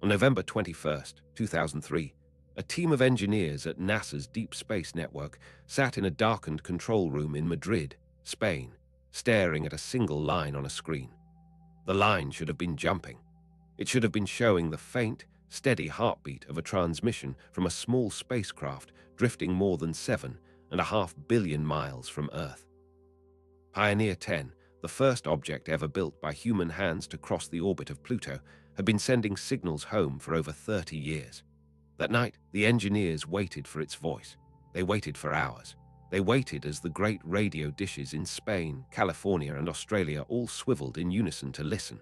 On November 21st, 2003, a team of engineers at NASA's Deep Space Network sat in a darkened control room in Madrid, Spain, staring at a single line on a screen. The line should have been jumping. It should have been showing the faint, steady heartbeat of a transmission from a small spacecraft drifting more than 7.5 billion miles from Earth. Pioneer 10, the first object ever built by human hands to cross the orbit of Pluto, had been sending signals home for over 30 years. That night, the engineers waited for its voice. They waited for hours. They waited as the great radio dishes in Spain, California, and Australia all swiveled in unison to listen.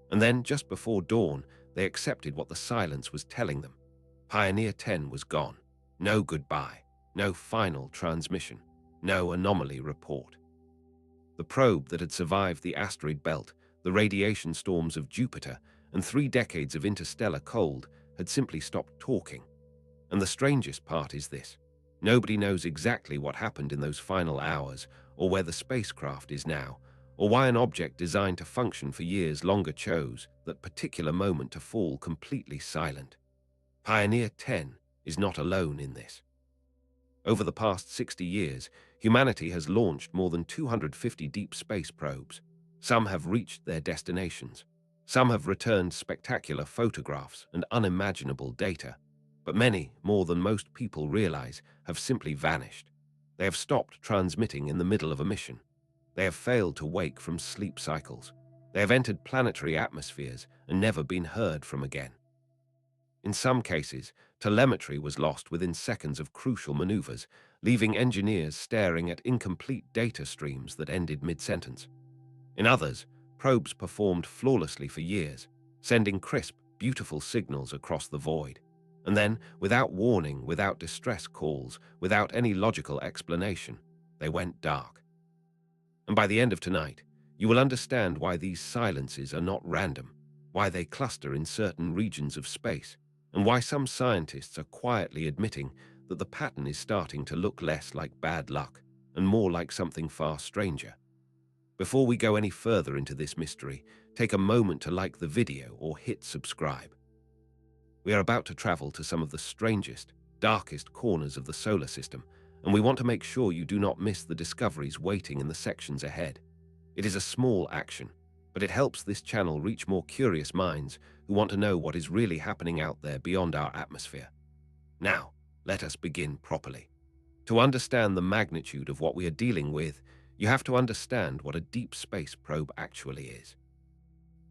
And then, just before dawn, they accepted what the silence was telling them. Pioneer 10 was gone. No goodbye, no final transmission, no anomaly report. The probe that had survived the asteroid belt, the radiation storms of Jupiter, and 3 decades of interstellar cold had simply stopped talking. And the strangest part is this. Nobody knows exactly what happened in those final hours, or where the spacecraft is now, or why an object designed to function for years longer chose that particular moment to fall completely silent. Pioneer 10 is not alone in this. Over the past 60 years, humanity has launched more than 250 deep space probes. Some have reached their destinations. Some have returned spectacular photographs and unimaginable data. But many, more than most people realize, have simply vanished. They have stopped transmitting in the middle of a mission. They have failed to wake from sleep cycles. They have entered planetary atmospheres and never been heard from again. In some cases, telemetry was lost within seconds of crucial maneuvers, leaving engineers staring at incomplete data streams that ended mid-sentence. In others, probes performed flawlessly for years, sending crisp, beautiful signals across the void. And then, without warning, without distress calls, without any logical explanation, they went dark. And by the end of tonight, you will understand why these silences are not random, why they cluster in certain regions of space, and why some scientists are quietly admitting that the pattern is starting to look less like bad luck and more like something far stranger. Before we go any further into this mystery, take a moment to like the video or hit subscribe. We are about to travel to some of the strangest, darkest corners of the solar system, and we want to make sure you do not miss the discoveries waiting in the sections ahead. It is a small action, but it helps this channel reach more curious minds who want to know what is really happening out there beyond our atmosphere. Now, let us begin properly. To understand the magnitude of what we are dealing with, you have to understand what a deep space probe actually is.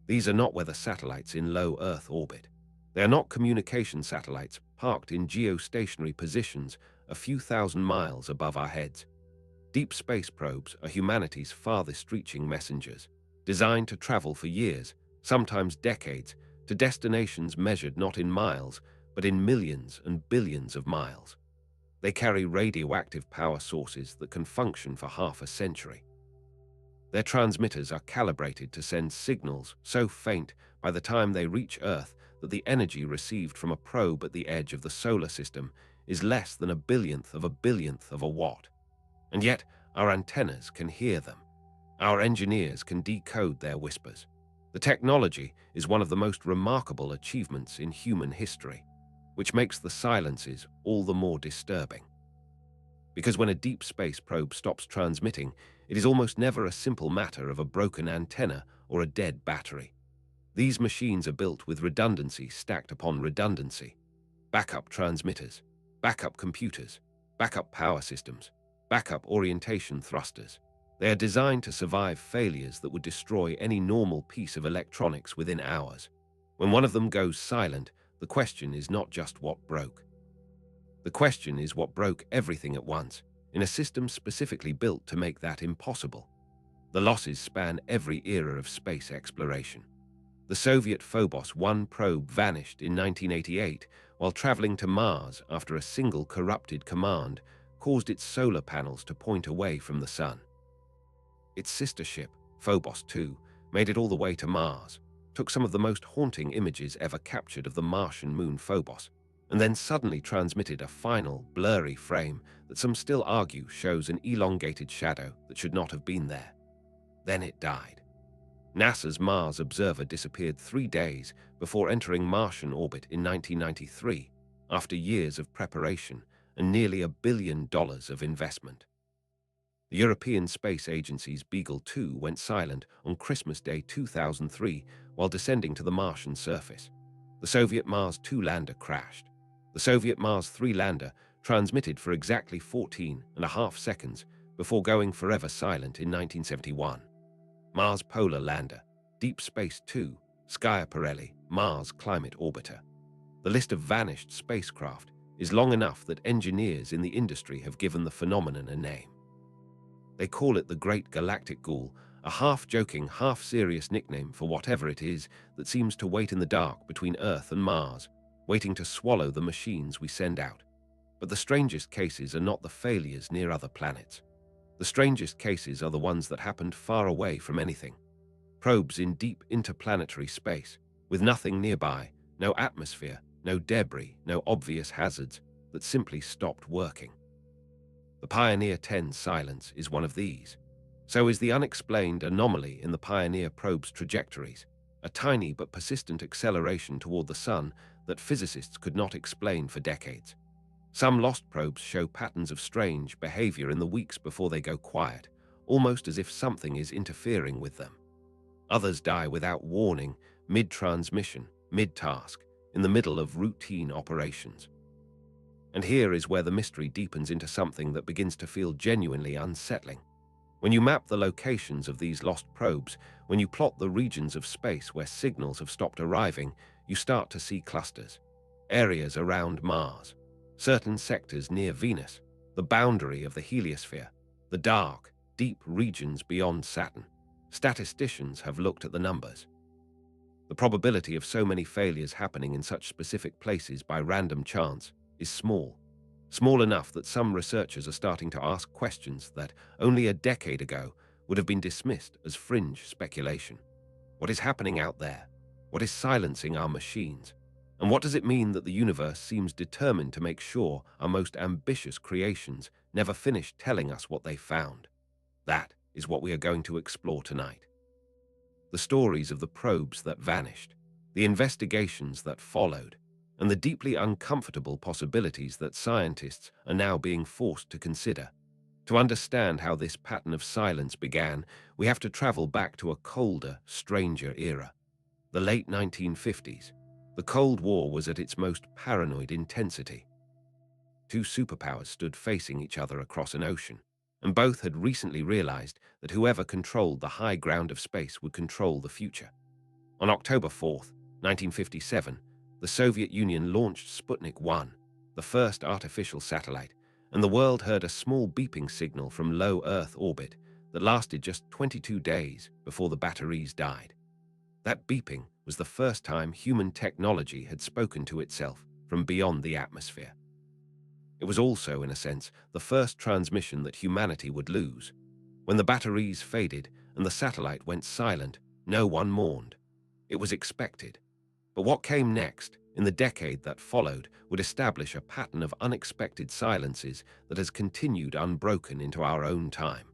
These are not weather satellites in low Earth orbit. They are not communication satellites parked in geostationary positions a few thousand miles above our heads. Deep space probes are humanity's farthest-reaching messengers, designed to travel for years, sometimes decades, to destinations measured not in miles, but in millions and billions of miles. They carry radioactive power sources that can function for half a century. Their transmitters are calibrated to send signals so faint by the time they reach Earth that the energy received from a probe at the edge of the solar system is less than a billionth of a watt. And yet, our antennas can hear them. Our engineers can decode their whispers. The technology is one of the most remarkable achievements in human history, which makes the silences all the more disturbing. Because when a deep space probe stops transmitting, it is almost never a simple matter of a broken antenna or a dead battery. These machines are built with redundancy stacked upon redundancy. Backup transmitters, backup computers, backup power systems, backup orientation thrusters. They are designed to survive failures that would destroy any normal piece of electronics within hours. When one of them goes silent, the question is not just what broke. The question is what broke everything at once, in a system specifically built to make that impossible. The losses span every era of space exploration. The Soviet Phobos 1 probe vanished in 1988 while traveling to Mars after a single corrupted command caused its solar panels to point away from the sun. Its sister ship, Phobos 2, made it all the way to Mars, took some of the most haunting images ever captured of the Martian moon Phobos, and then suddenly transmitted a final, blurry frame that some still argue shows an elongated shadow that should not have been there. Then it died. NASA's Mars observer disappeared 3 days before entering Martian orbit in 1993, after years of preparation and nearly $1 billion of investment. The European Space Agency's Beagle 2 went silent on Christmas Day 2003 while descending to the Martian surface. The Soviet Mars 2 lander crashed. The Soviet Mars 3 lander transmitted for exactly 14.5 seconds before going forever silent in 1971. Mars Polar Lander, Deep Space 2, Schiaparelli, Mars Climate Orbiter. The list of vanished spacecraft is long enough that engineers in the industry have given the phenomenon a name. They call it the Great Galactic Ghoul, a half-joking, half-serious nickname for whatever it is that seems to wait in the dark between Earth and Mars, waiting to swallow the machines we send out. But the strangest cases are not the failures near other planets. The strangest cases are the ones that happened far away from anything. Probes in deep interplanetary space, with nothing nearby, no atmosphere, no debris, no obvious hazards, that simply stopped working. The Pioneer 10's silence is one of these. So is the unexplained anomaly in the Pioneer probe's trajectories, a tiny but persistent acceleration toward the Sun that physicists could not explain for decades. Some lost probes show patterns of strange behavior in the weeks before they go quiet, almost as if something is interfering with them. Others die without warning, mid-transmission, mid-task, in the middle of routine operations. And here is where the mystery deepens into something that begins to feel genuinely unsettling. When you map the locations of these lost probes, when you plot the regions of space where signals have stopped arriving, you start to see clusters. Areas around Mars, certain sectors near Venus, the boundary of the heliosphere, the dark, deep regions beyond Saturn. Statisticians have looked at the numbers. The probability of so many failures happening in such specific places by random chance is small. Small enough that some researchers are starting to ask questions that, only a decade ago, would have been dismissed as fringe speculation. What is happening out there? What is silencing our machines? And what does it mean that the universe seems determined to make sure our most ambitious creations never finish telling us what they found? That is what we are going to explore tonight. The stories of the probes that vanished, the investigations that followed, and the deeply uncomfortable possibilities that scientists are now being forced to consider. To understand how this pattern of silence began, we have to travel back to a colder, stranger era. The late 1950s. The Cold War was at its most paranoid intensity. Two superpowers stood facing each other across an ocean, and both had recently realized that whoever controlled the high ground of space would control the future. On October 4th, 1957, the Soviet Union launched Sputnik 1, the first artificial satellite, and the world heard a small beeping signal from low Earth orbit that lasted just 22 days before the batteries died. That beeping was the first time human technology had spoken to itself from beyond the atmosphere. It was also, in a sense, the first transmission that humanity would lose. When the batteries faded and the satellite went silent, no one mourned. It was expected. But what came next, in the decade that followed, would establish a pattern of unexpected silences that has continued unbroken into our own time.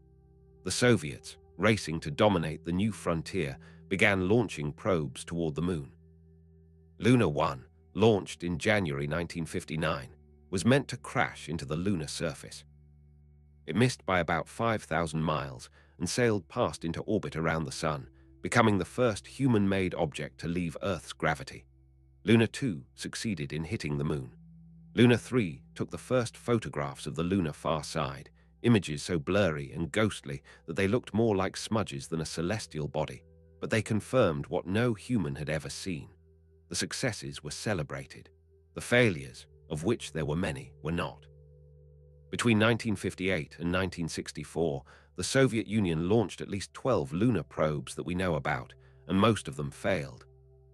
The Soviets, racing to dominate the new frontier, began launching probes toward the moon. Luna 1, launched in January 1959, was meant to crash into the lunar surface. It missed by about 5,000 miles and sailed past into orbit around the Sun, becoming the first human-made object to leave Earth's gravity. Luna 2 succeeded in hitting the moon. Luna 3 took the first photographs of the lunar far side, images so blurry and ghostly that they looked more like smudges than a celestial body, but they confirmed what no human had ever seen. The successes were celebrated. The failures, of which there were many, were not. Between 1958 and 1964, the Soviet Union launched at least 12 lunar probes that we know about, and most of them failed.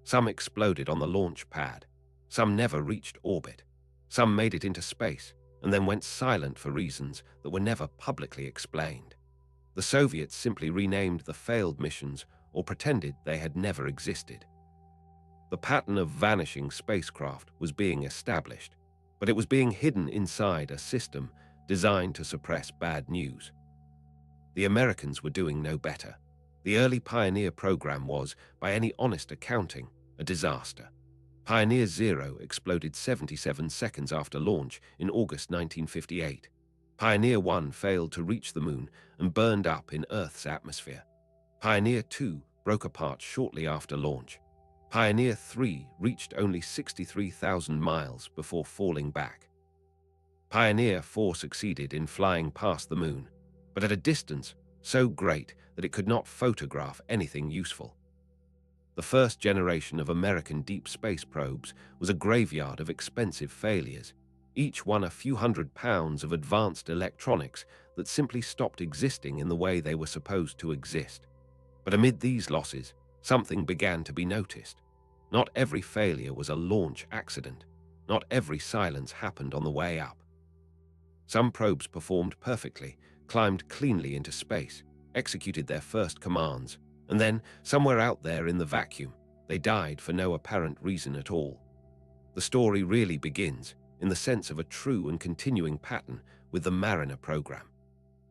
Some exploded on the launch pad. Some never reached orbit. Some made it into space, and then went silent for reasons that were never publicly explained. The Soviets simply renamed the failed missions or pretended they had never existed. The pattern of vanishing spacecraft was being established, but it was being hidden inside a system designed to suppress bad news. The Americans were doing no better. The early Pioneer program was, by any honest accounting, a disaster. Pioneer 0 exploded 77 seconds after launch in August 1958. Pioneer 1 failed to reach the moon and burned up in Earth's atmosphere. Pioneer 2 broke apart shortly after launch. Pioneer 3 reached only 63,000 miles before falling back. Pioneer 4 succeeded in flying past the moon, but at a distance so great that it could not photograph anything useful. The first generation of American deep space probes was a graveyard of expensive failures, each one a few £100 of advanced electronics that simply stopped existing in the way they were supposed to exist. But amid these losses, something began to be noticed. Not every failure was a launch accident. Not every silence happened on the way up. Some probes performed perfectly, climbed cleanly into space, executed their first commands, and then, somewhere out there in the vacuum, they died for no apparent reason at all. The story really begins, in the sense of a true and continuing pattern, with the Mariner program.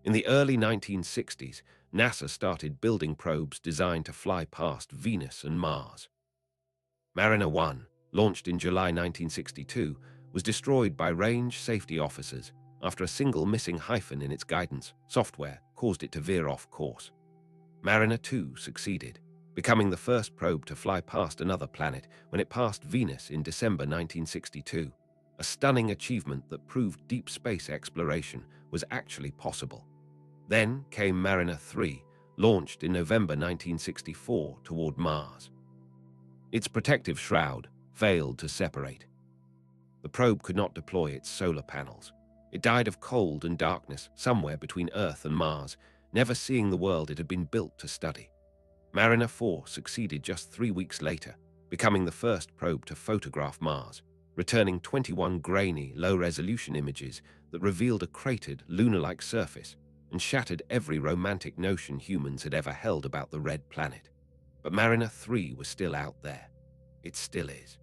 In the early 1960s, NASA started building probes designed to fly past Venus and Mars. Mariner 1, launched in July 1962, was destroyed by range safety officers after a single missing hyphen in its guidance software caused it to veer off course. Mariner 2 succeeded, becoming the first probe to fly past another planet when it passed Venus in December 1962, a stunning achievement that proved deep space exploration was actually possible. Then came Mariner 3, launched in November 1964 toward Mars. Its protective shroud failed to separate. The probe could not deploy its solar panels. It died of cold and darkness somewhere between Earth and Mars, never seeing the world it had been built to study. Mariner 4 succeeded just 3 weeks later, becoming the first probe to photograph Mars, returning 21 grainy, low-resolution images that revealed a cratered, lunar-like surface and shattered every romantic notion humans had ever held about the red planet. But Mariner 3 was still out there. It still is.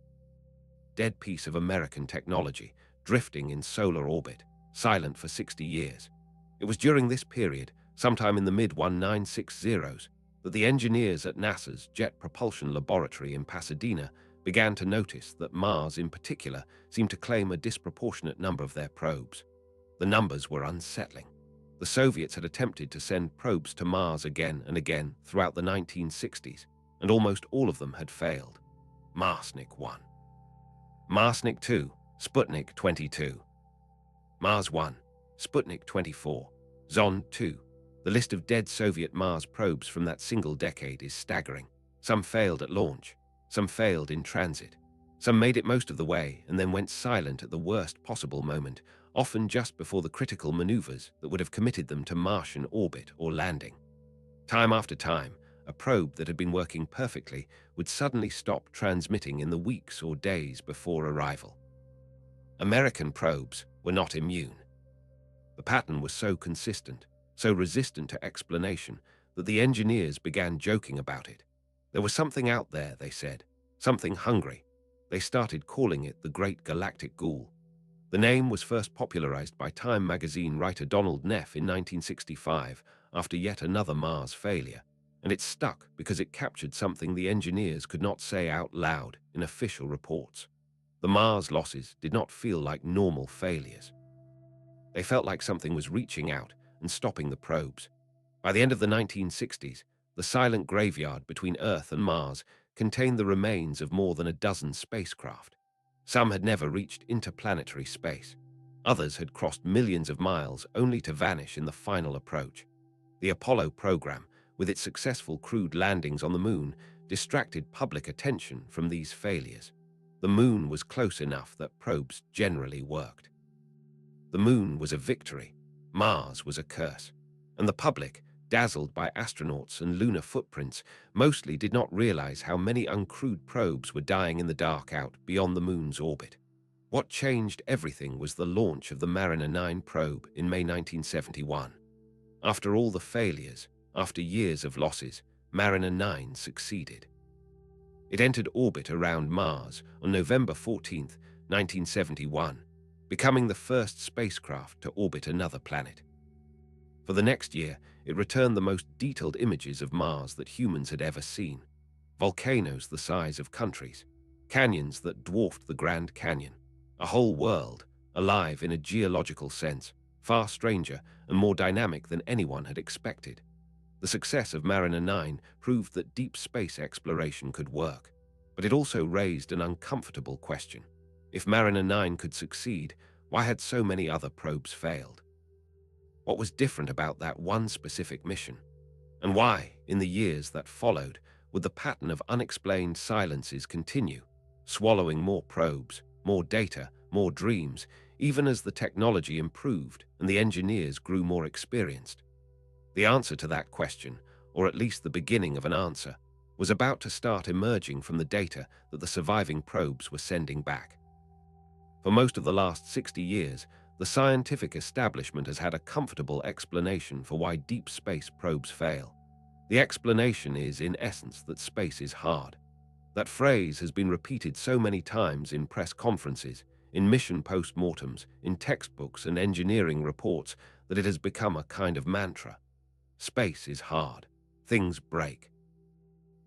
Dead piece of American technology, drifting in solar orbit, silent for 60 years. It was during this period, sometime in the mid-1960s, that the engineers at NASA's Jet Propulsion Laboratory in Pasadena began to notice that Mars in particular seemed to claim a disproportionate number of their probes. The numbers were unsettling. The Soviets had attempted to send probes to Mars again and again throughout the 1960s, and almost all of them had failed. Marsnik 1. Marsnik 2, Sputnik 22. Mars 1, Sputnik 24, Zond 2. The list of dead Soviet Mars probes from that single decade is staggering. Some failed at launch, some failed in transit, some made it most of the way and then went silent at the worst possible moment, often just before the critical maneuvers that would have committed them to Martian orbit or landing. Time after time, a probe that had been working perfectly would suddenly stop transmitting in the weeks or days before arrival. American probes were not immune. The pattern was so consistent, so resistant to explanation, that the engineers began joking about it. There was something out there, they said, something hungry. They started calling it the Great Galactic Ghoul. The name was first popularized by Time magazine writer Donald Neff in 1965 after yet another Mars failure, and it stuck because it captured something the engineers could not say out loud in official reports. The Mars losses did not feel like normal failures. They felt like something was reaching out and stopping the probes. By the end of the 1960s, the silent graveyard between Earth and Mars contained the remains of more than a dozen spacecraft. Some had never reached interplanetary space. Others had crossed millions of miles only to vanish in the final approach. The Apollo program, with its successful crewed landings on the moon, distracted public attention from these failures. The moon was close enough that probes generally worked. The moon was a victory, Mars was a curse, and the public, dazzled by astronauts and lunar footprints, mostly did not realize how many uncrewed probes were dying in the dark out beyond the moon's orbit. What changed everything was the launch of the Mariner 9 probe in May 1971. After all the failures, after years of losses, Mariner 9 succeeded. It entered orbit around Mars on November 14, 1971, becoming the first spacecraft to orbit another planet. For the next year, it returned the most detailed images of Mars that humans had ever seen. Volcanoes the size of countries, canyons that dwarfed the Grand Canyon, a whole world, alive in a geological sense, far stranger and more dynamic than anyone had expected. The success of Mariner 9 proved that deep space exploration could work, but it also raised an uncomfortable question. If Mariner 9 could succeed, why had so many other probes failed? What was different about that one specific mission? And why, in the years that followed, would the pattern of unexplained silences continue, swallowing more probes, more data, more dreams, even as the technology improved and the engineers grew more experienced? The answer to that question, or at least the beginning of an answer, was about to start emerging from the data that the surviving probes were sending back. For most of the last 60 years, the scientific establishment has had a comfortable explanation for why deep space probes fail. The explanation is, in essence, that space is hard. That phrase has been repeated so many times in press conferences, in mission postmortems, in textbooks and engineering reports that it has become a kind of mantra. Space is hard. Things break.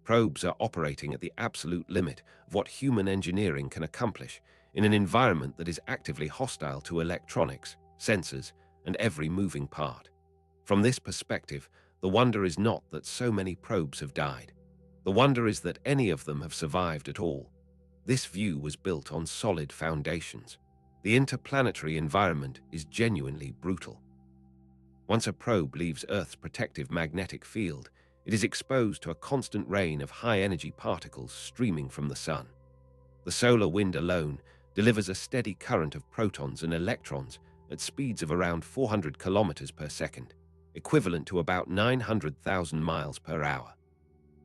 Probes are operating at the absolute limit of what human engineering can accomplish in an environment that is actively hostile to electronics, sensors, and every moving part. From this perspective, the wonder is not that so many probes have died. The wonder is that any of them have survived at all. This view was built on solid foundations. The interplanetary environment is genuinely brutal. Once a probe leaves Earth's protective magnetic field, it is exposed to a constant rain of high-energy particles streaming from the sun. The solar wind alone delivers a steady current of protons and electrons at speeds of around 400 kilometers per second, equivalent to about 900,000 miles per hour.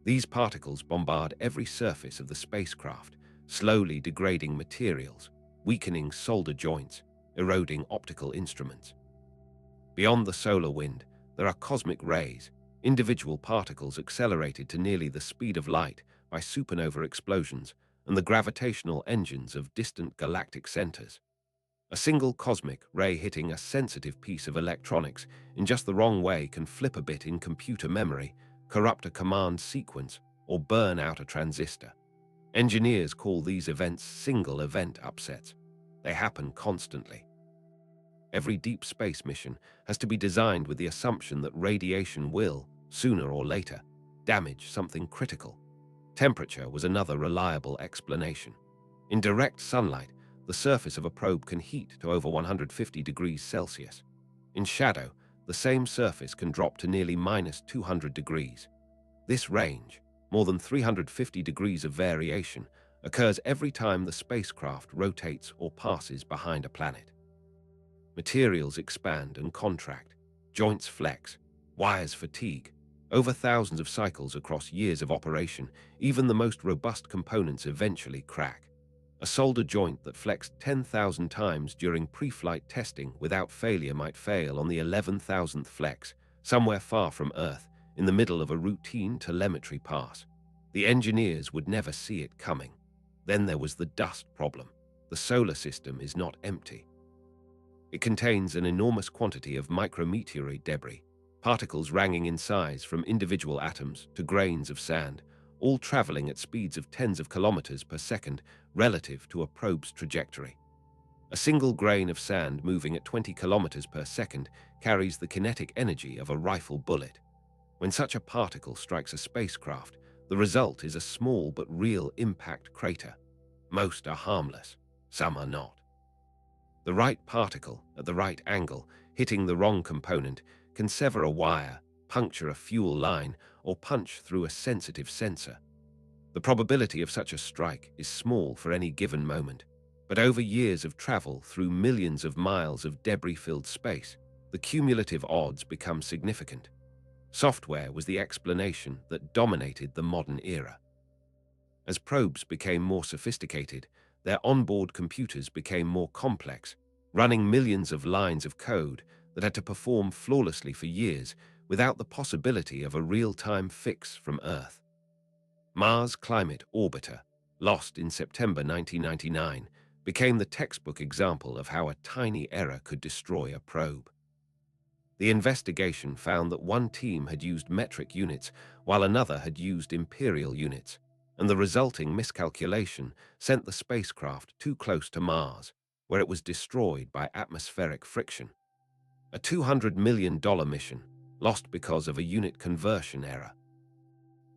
These particles bombard every surface of the spacecraft, slowly degrading materials, weakening solder joints, eroding optical instruments. Beyond the solar wind, there are cosmic rays, individual particles accelerated to nearly the speed of light by supernova explosions and the gravitational engines of distant galactic centers. A single cosmic ray hitting a sensitive piece of electronics in just the wrong way can flip a bit in computer memory, corrupt a command sequence, or burn out a transistor. Engineers call these events single-event upsets. They happen constantly. Every deep space mission has to be designed with the assumption that radiation will, sooner or later, damage something critical. Temperature was another reliable explanation. In direct sunlight, the surface of a probe can heat to over 150 degrees Celsius. In shadow, the same surface can drop to nearly minus 200 degrees. This range, more than 350 degrees of variation, occurs every time the spacecraft rotates or passes behind a planet. Materials expand and contract, joints flex, wires fatigue. Over thousands of cycles across years of operation, even the most robust components eventually crack. A solder joint that flexed 10,000 times during pre-flight testing without failure might fail on the 11,000th flex, somewhere far from Earth, in the middle of a routine telemetry pass. The engineers would never see it coming. Then there was the dust problem. The solar system is not empty. It contains an enormous quantity of micrometeorite debris, particles ranging in size from individual atoms to grains of sand, all traveling at speeds of tens of kilometers per second relative to a probe's trajectory. A single grain of sand moving at 20 kilometers per second carries the kinetic energy of a rifle bullet. When such a particle strikes a spacecraft, the result is a small but real impact crater. Most are harmless, some are not. The right particle, at the right angle, hitting the wrong component, can sever a wire, puncture a fuel line, or punch through a sensitive sensor. The probability of such a strike is small for any given moment, but over years of travel through millions of miles of debris-filled space, the cumulative odds become significant. Software was the explanation that dominated the modern era. As probes became more sophisticated, their onboard computers became more complex, running millions of lines of code that had to perform flawlessly for years without the possibility of a real-time fix from Earth. Mars Climate Orbiter, lost in September 1999, became the textbook example of how a tiny error could destroy a probe. The investigation found that one team had used metric units while another had used imperial units, and the resulting miscalculation sent the spacecraft too close to Mars, where it was destroyed by atmospheric friction. A $200 million mission, lost because of a unit conversion error.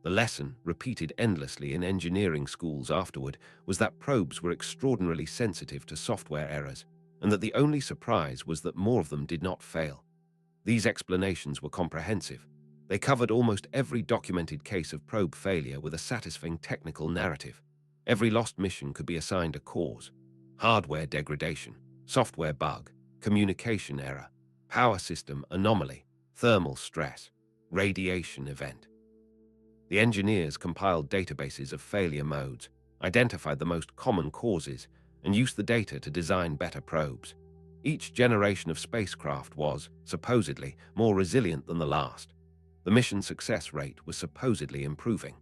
The lesson, repeated endlessly in engineering schools afterward, was that probes were extraordinarily sensitive to software errors, and that the only surprise was that more of them did not fail. These explanations were comprehensive. They covered almost every documented case of probe failure with a satisfying technical narrative. Every lost mission could be assigned a cause: hardware degradation, software bug, communication error, power system anomaly, thermal stress, radiation event. The engineers compiled databases of failure modes, identified the most common causes, and used the data to design better probes. Each generation of spacecraft was, supposedly, more resilient than the last. The mission success rate was supposedly improving.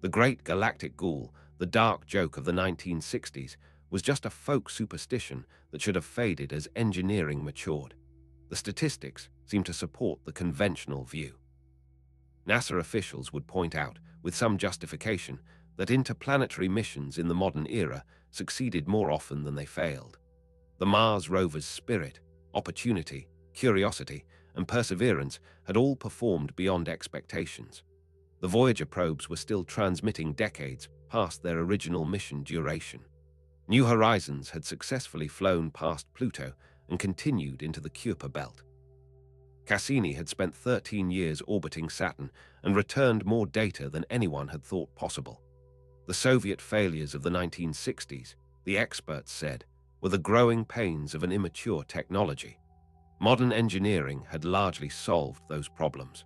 The Great Galactic Ghoul, the dark joke of the 1960s, was just a folk superstition that should have faded as engineering matured. The statistics seemed to support the conventional view. NASA officials would point out, with some justification, that interplanetary missions in the modern era succeeded more often than they failed. The Mars rover's spirit, opportunity, curiosity, and perseverance had all performed beyond expectations. The Voyager probes were still transmitting decades past their original mission duration. New Horizons had successfully flown past Pluto and continued into the Kuiper belt. Cassini had spent 13 years orbiting Saturn and returned more data than anyone had thought possible. The Soviet failures of the 1960s, the experts said, were the growing pains of an immature technology. Modern engineering had largely solved those problems.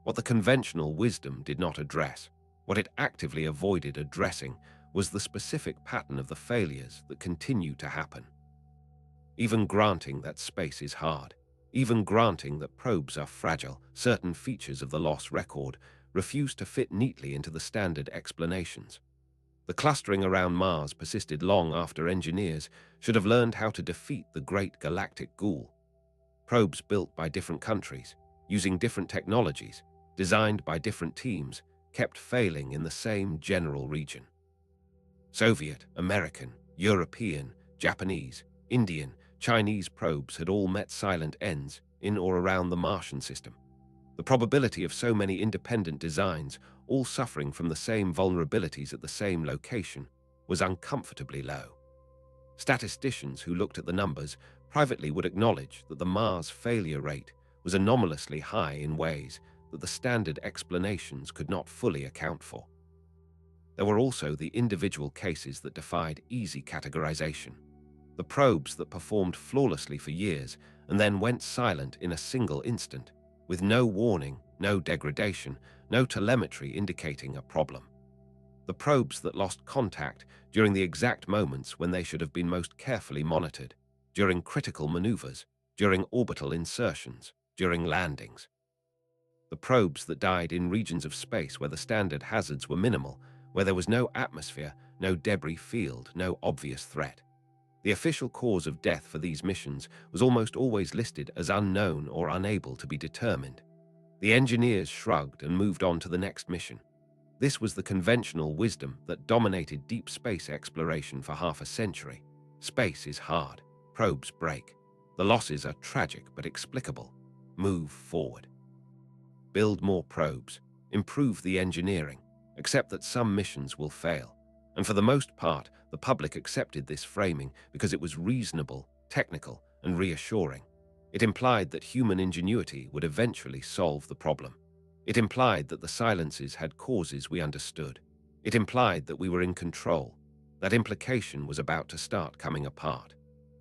What the conventional wisdom did not address, what it actively avoided addressing, was the specific pattern of the failures that continue to happen. Even granting that space is hard, even granting that probes are fragile, certain features of the loss record refuse to fit neatly into the standard explanations. The clustering around Mars persisted long after engineers should have learned how to defeat the Great Galactic Ghoul. Probes built by different countries, using different technologies, designed by different teams, kept failing in the same general region. Soviet, American, European, Japanese, Indian, Chinese probes had all met silent ends in or around the Martian system. The probability of so many independent designs, all suffering from the same vulnerabilities at the same location, was uncomfortably low. Statisticians who looked at the numbers privately would acknowledge that the Mars failure rate was anomalously high in ways that the standard explanations could not fully account for. There were also the individual cases that defied easy categorization. The probes that performed flawlessly for years and then went silent in a single instant, with no warning, no degradation, no telemetry indicating a problem. The probes that lost contact during the exact moments when they should have been most carefully monitored, during critical maneuvers, during orbital insertions, during landings. The probes that died in regions of space where the standard hazards were minimal, where there was no atmosphere, no debris field, no obvious threat. The official cause of death for these missions was almost always listed as unknown or unable to be determined. The engineers shrugged and moved on to the next mission. This was the conventional wisdom that dominated deep space exploration for half a century. Space is hard. Probes break. The losses are tragic but explicable. Move forward. Build more probes. Improve the engineering. Accept that some missions will fail. And for the most part, the public accepted this framing because it was reasonable, technical, and reassuring. It implied that human ingenuity would eventually solve the problem. It implied that the silences had causes we understood. It implied that we were in control. That implication was about to start coming apart.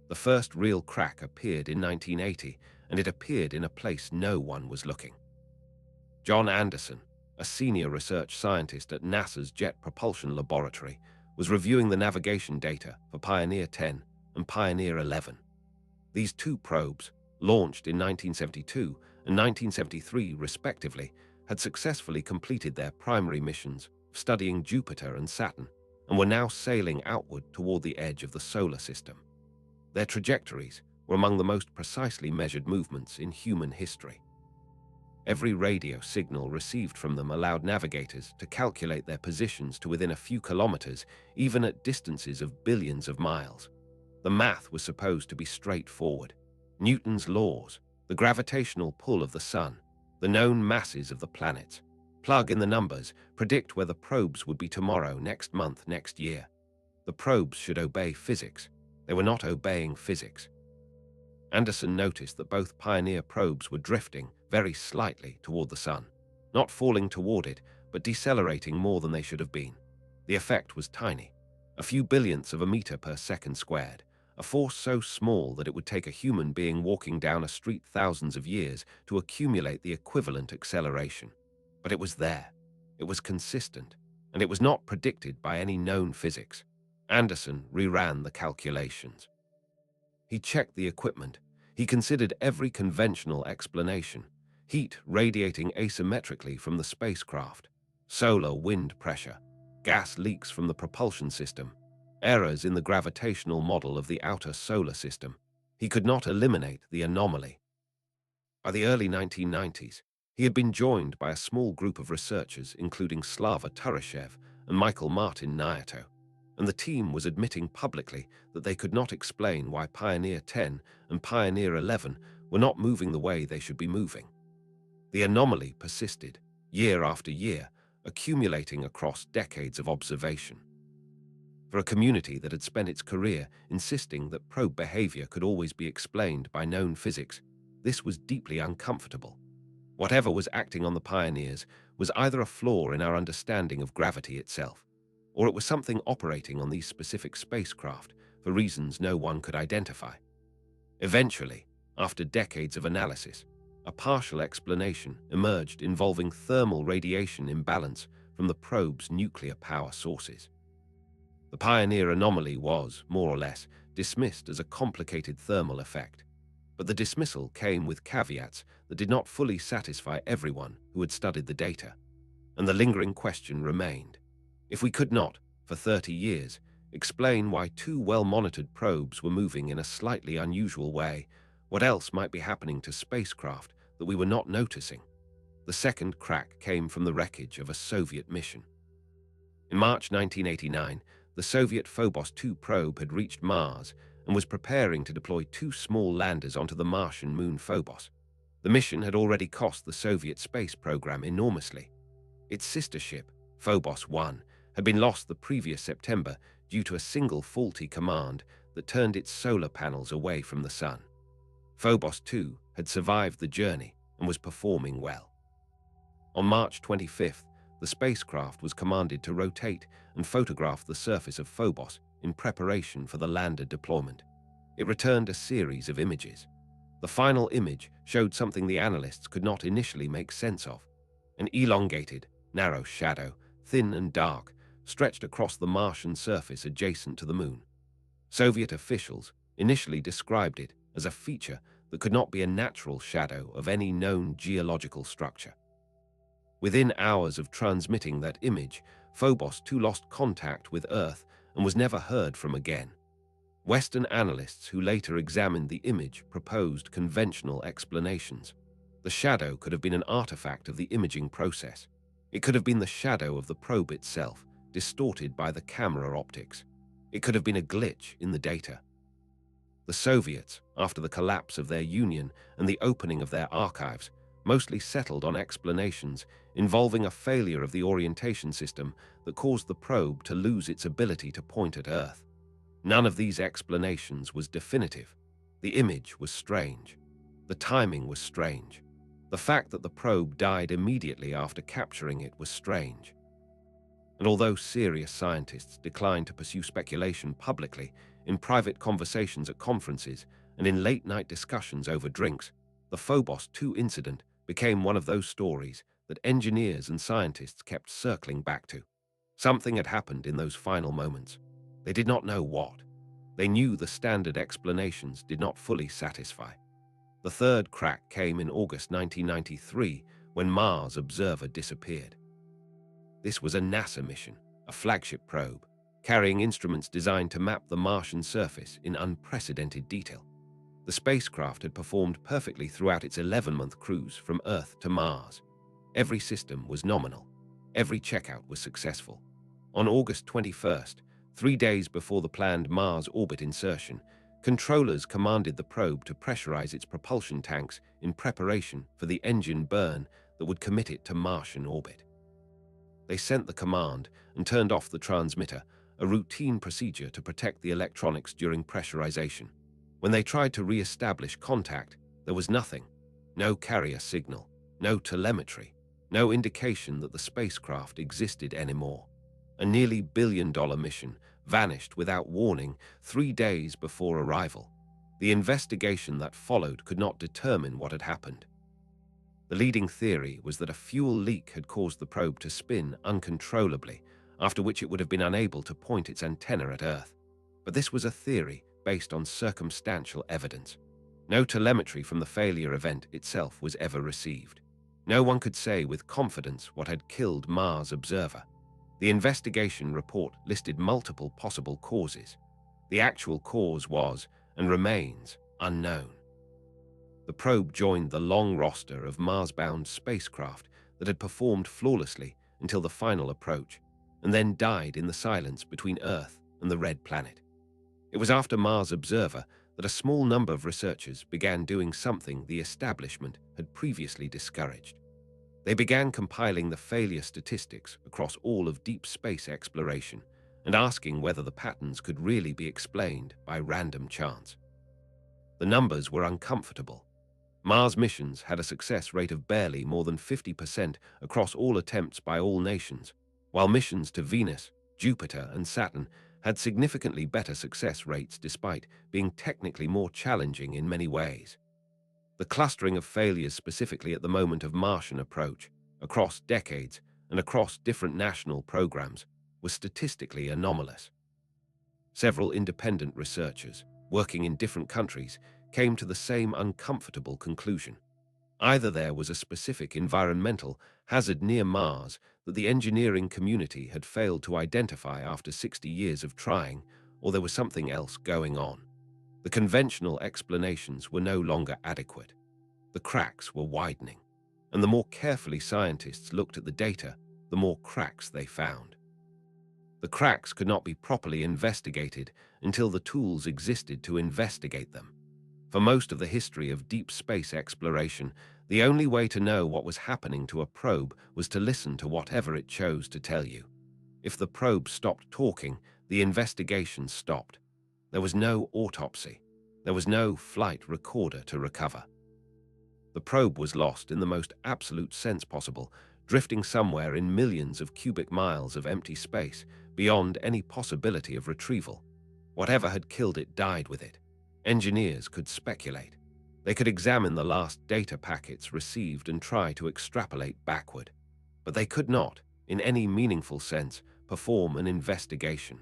The first real crack appeared in 1980, and it appeared in a place no one was looking. John Anderson, a senior research scientist at NASA's Jet Propulsion Laboratory, was reviewing the navigation data for Pioneer 10 and Pioneer 11. These two probes, launched in 1972 and 1973 respectively, had successfully completed their primary missions of studying Jupiter and Saturn and were now sailing outward toward the edge of the solar system. Their trajectories, were among the most precisely measured movements in human history. Every radio signal received from them allowed navigators to calculate their positions to within a few kilometers, even at distances of billions of miles. The math was supposed to be straightforward. Newton's laws, the gravitational pull of the sun, the known masses of the planets. Plug in the numbers, predict where the probes would be tomorrow, next month, next year. The probes should obey physics. They were not obeying physics. Anderson noticed that both Pioneer probes were drifting very slightly toward the sun, not falling toward it, but decelerating more than they should have been. The effect was tiny, a few billionths of a meter per second squared, a force so small that it would take a human being walking down a street thousands of years to accumulate the equivalent acceleration. But it was there. It was consistent, and it was not predicted by any known physics. Anderson reran the calculations. He checked the equipment. He considered every conventional explanation. Heat radiating asymmetrically from the spacecraft, solar wind pressure, gas leaks from the propulsion system, errors in the gravitational model of the outer solar system. He could not eliminate the anomaly. By the early 1990s, he had been joined by a small group of researchers, including Slava Turyshev and Michael Martin Nyato, and the team was admitting publicly that they could not explain why Pioneer 10 and Pioneer 11 were not moving the way they should be moving. The anomaly persisted, year after year, accumulating across decades of observation. For a community that had spent its career insisting that probe behavior could always be explained by known physics, this was deeply uncomfortable. Whatever was acting on the Pioneers was either a flaw in our understanding of gravity itself, or it was something operating on these specific spacecraft for reasons no one could identify. Eventually, after decades of analysis, a partial explanation emerged involving thermal radiation imbalance from the probe's nuclear power sources. The Pioneer anomaly was, more or less, dismissed as a complicated thermal effect, but the dismissal came with caveats that did not fully satisfy everyone who had studied the data, and the lingering question remained. If we could not, for 30 years, explain why two well-monitored probes were moving in a slightly unusual way, what else might be happening to spacecraft that we were not noticing? The second crack came from the wreckage of a Soviet mission. In March 1989, the Soviet Phobos 2 probe had reached Mars and was preparing to deploy two small landers onto the Martian moon Phobos. The mission had already cost the Soviet space program enormously. Its sister ship, Phobos 1, had been lost the previous September due to a single faulty command that turned its solar panels away from the sun. Phobos 2 had survived the journey and was performing well. On March 25th, the spacecraft was commanded to rotate and photograph the surface of Phobos in preparation for the lander deployment. It returned a series of images. The final image showed something the analysts could not initially make sense of: an elongated, narrow shadow, thin and dark, stretched across the Martian surface adjacent to the moon. Soviet officials initially described it as a feature that could not be a natural shadow of any known geological structure. Within hours of transmitting that image, Phobos 2 lost contact with Earth and was never heard from again. Western analysts who later examined the image proposed conventional explanations. The shadow could have been an artifact of the imaging process. It could have been the shadow of the probe itself, distorted by the camera optics. It could have been a glitch in the data. The Soviets, after the collapse of their Union and the opening of their archives, mostly settled on explanations involving a failure of the orientation system that caused the probe to lose its ability to point at Earth. None of these explanations was definitive. The image was strange. The timing was strange. The fact that the probe died immediately after capturing it was strange. And although serious scientists declined to pursue speculation publicly, in private conversations at conferences and in late-night discussions over drinks, the Phobos 2 incident became one of those stories that engineers and scientists kept circling back to. Something had happened in those final moments. They did not know what. They knew the standard explanations did not fully satisfy. The third crack came in August 1993 when Mars Observer disappeared. This was a NASA mission, a flagship probe, carrying instruments designed to map the Martian surface in unprecedented detail. The spacecraft had performed perfectly throughout its 11-month cruise from Earth to Mars. Every system was nominal. Every checkout was successful. On August 21st, 3 days before the planned Mars orbit insertion, controllers commanded the probe to pressurize its propulsion tanks in preparation for the engine burn that would commit it to Martian orbit. They sent the command and turned off the transmitter, a routine procedure to protect the electronics during pressurization. When they tried to re-establish contact, there was nothing. No carrier signal, no telemetry, no indication that the spacecraft existed anymore. A nearly billion-dollar mission vanished without warning 3 days before arrival. The investigation that followed could not determine what had happened. The leading theory was that a fuel leak had caused the probe to spin uncontrollably, after which it would have been unable to point its antenna at Earth. But this was a theory based on circumstantial evidence. No telemetry from the failure event itself was ever received. No one could say with confidence what had killed Mars Observer. The investigation report listed multiple possible causes. The actual cause was, and remains, unknown. The probe joined the long roster of Mars-bound spacecraft that had performed flawlessly until the final approach, and then died in the silence between Earth and the Red Planet. It was after Mars Observer that a small number of researchers began doing something the establishment had previously discouraged. They began compiling the failure statistics across all of deep space exploration and asking whether the patterns could really be explained by random chance. The numbers were uncomfortable. Mars missions had a success rate of barely more than 50% across all attempts by all nations, while missions to Venus, Jupiter, and Saturn had significantly better success rates despite being technically more challenging in many ways. The clustering of failures specifically at the moment of Martian approach, across decades and across different national programs, was statistically anomalous. Several independent researchers, working in different countries, came to the same uncomfortable conclusion. Either there was a specific environmental hazard near Mars that the engineering community had failed to identify after 60 years of trying, or there was something else going on. The conventional explanations were no longer adequate. The cracks were widening, and the more carefully scientists looked at the data, the more cracks they found. The cracks could not be properly investigated until the tools existed to investigate them. For most of the history of deep space exploration, the only way to know what was happening to a probe was to listen to whatever it chose to tell you. If the probe stopped talking, the investigation stopped. There was no autopsy. There was no flight recorder to recover. The probe was lost in the most absolute sense possible, drifting somewhere in millions of cubic miles of empty space, beyond any possibility of retrieval. Whatever had killed it died with it. Engineers could speculate. They could examine the last data packets received and try to extrapolate backward. But they could not, in any meaningful sense, perform an investigation.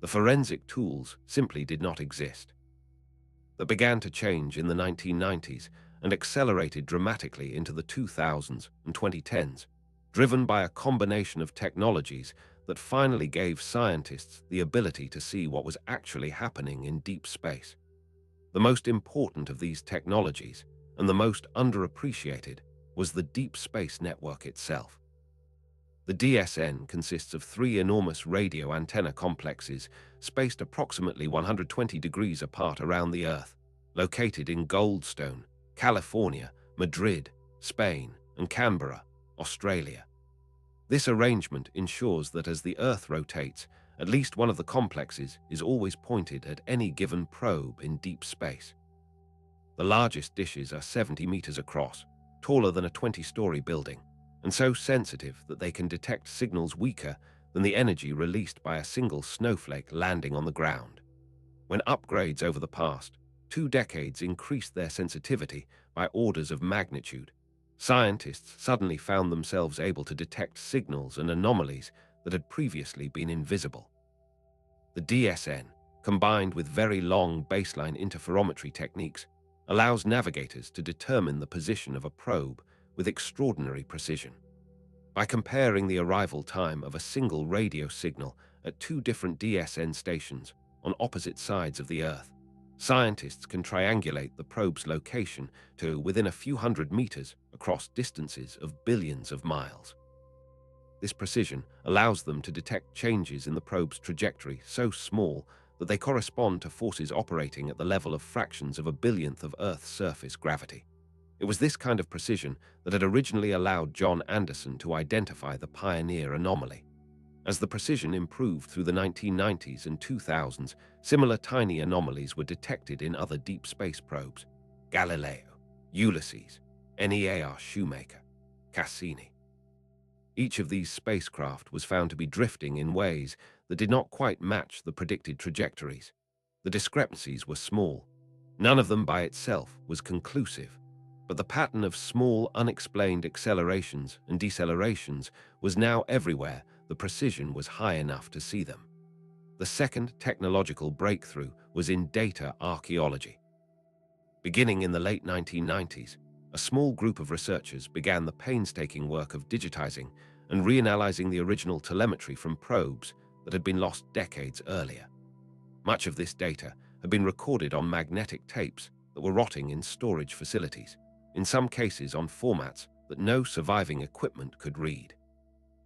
The forensic tools simply did not exist. That began to change in the 1990s and accelerated dramatically into the 2000s and 2010s, driven by a combination of technologies that finally gave scientists the ability to see what was actually happening in deep space. The most important of these technologies, and the most underappreciated, was the Deep Space Network itself. The DSN consists of 3 enormous radio antenna complexes spaced approximately 120 degrees apart around the Earth, located in Goldstone, California, Madrid, Spain, and Canberra, Australia. This arrangement ensures that as the Earth rotates, at least one of the complexes is always pointed at any given probe in deep space. The largest dishes are 70 meters across, taller than a 20-story building, and so sensitive that they can detect signals weaker than the energy released by a single snowflake landing on the ground. When upgrades over the past 2 decades increased their sensitivity by orders of magnitude, scientists suddenly found themselves able to detect signals and anomalies that had previously been invisible. The DSN, combined with very long baseline interferometry techniques, allows navigators to determine the position of a probe with extraordinary precision. By comparing the arrival time of a single radio signal at 2 different DSN stations on opposite sides of the Earth, Scientists can triangulate the probe's location to within a few hundred meters across distances of billions of miles. This precision allows them to detect changes in the probe's trajectory so small that they correspond to forces operating at the level of fractions of a billionth of Earth's surface gravity. It was this kind of precision that had originally allowed John Anderson to identify the Pioneer anomaly. As the precision improved through the 1990s and 2000s, similar tiny anomalies were detected in other deep space probes: Galileo, Ulysses, NEAR Shoemaker, Cassini. Each of these spacecraft was found to be drifting in ways that did not quite match the predicted trajectories. The discrepancies were small. None of them by itself was conclusive, but the pattern of small, unexplained accelerations and decelerations was now everywhere. The precision was high enough to see them. The second technological breakthrough was in data archaeology. Beginning in the late 1990s, a small group of researchers began the painstaking work of digitizing and reanalyzing the original telemetry from probes that had been lost decades earlier. Much of this data had been recorded on magnetic tapes that were rotting in storage facilities, in some cases on formats that no surviving equipment could read.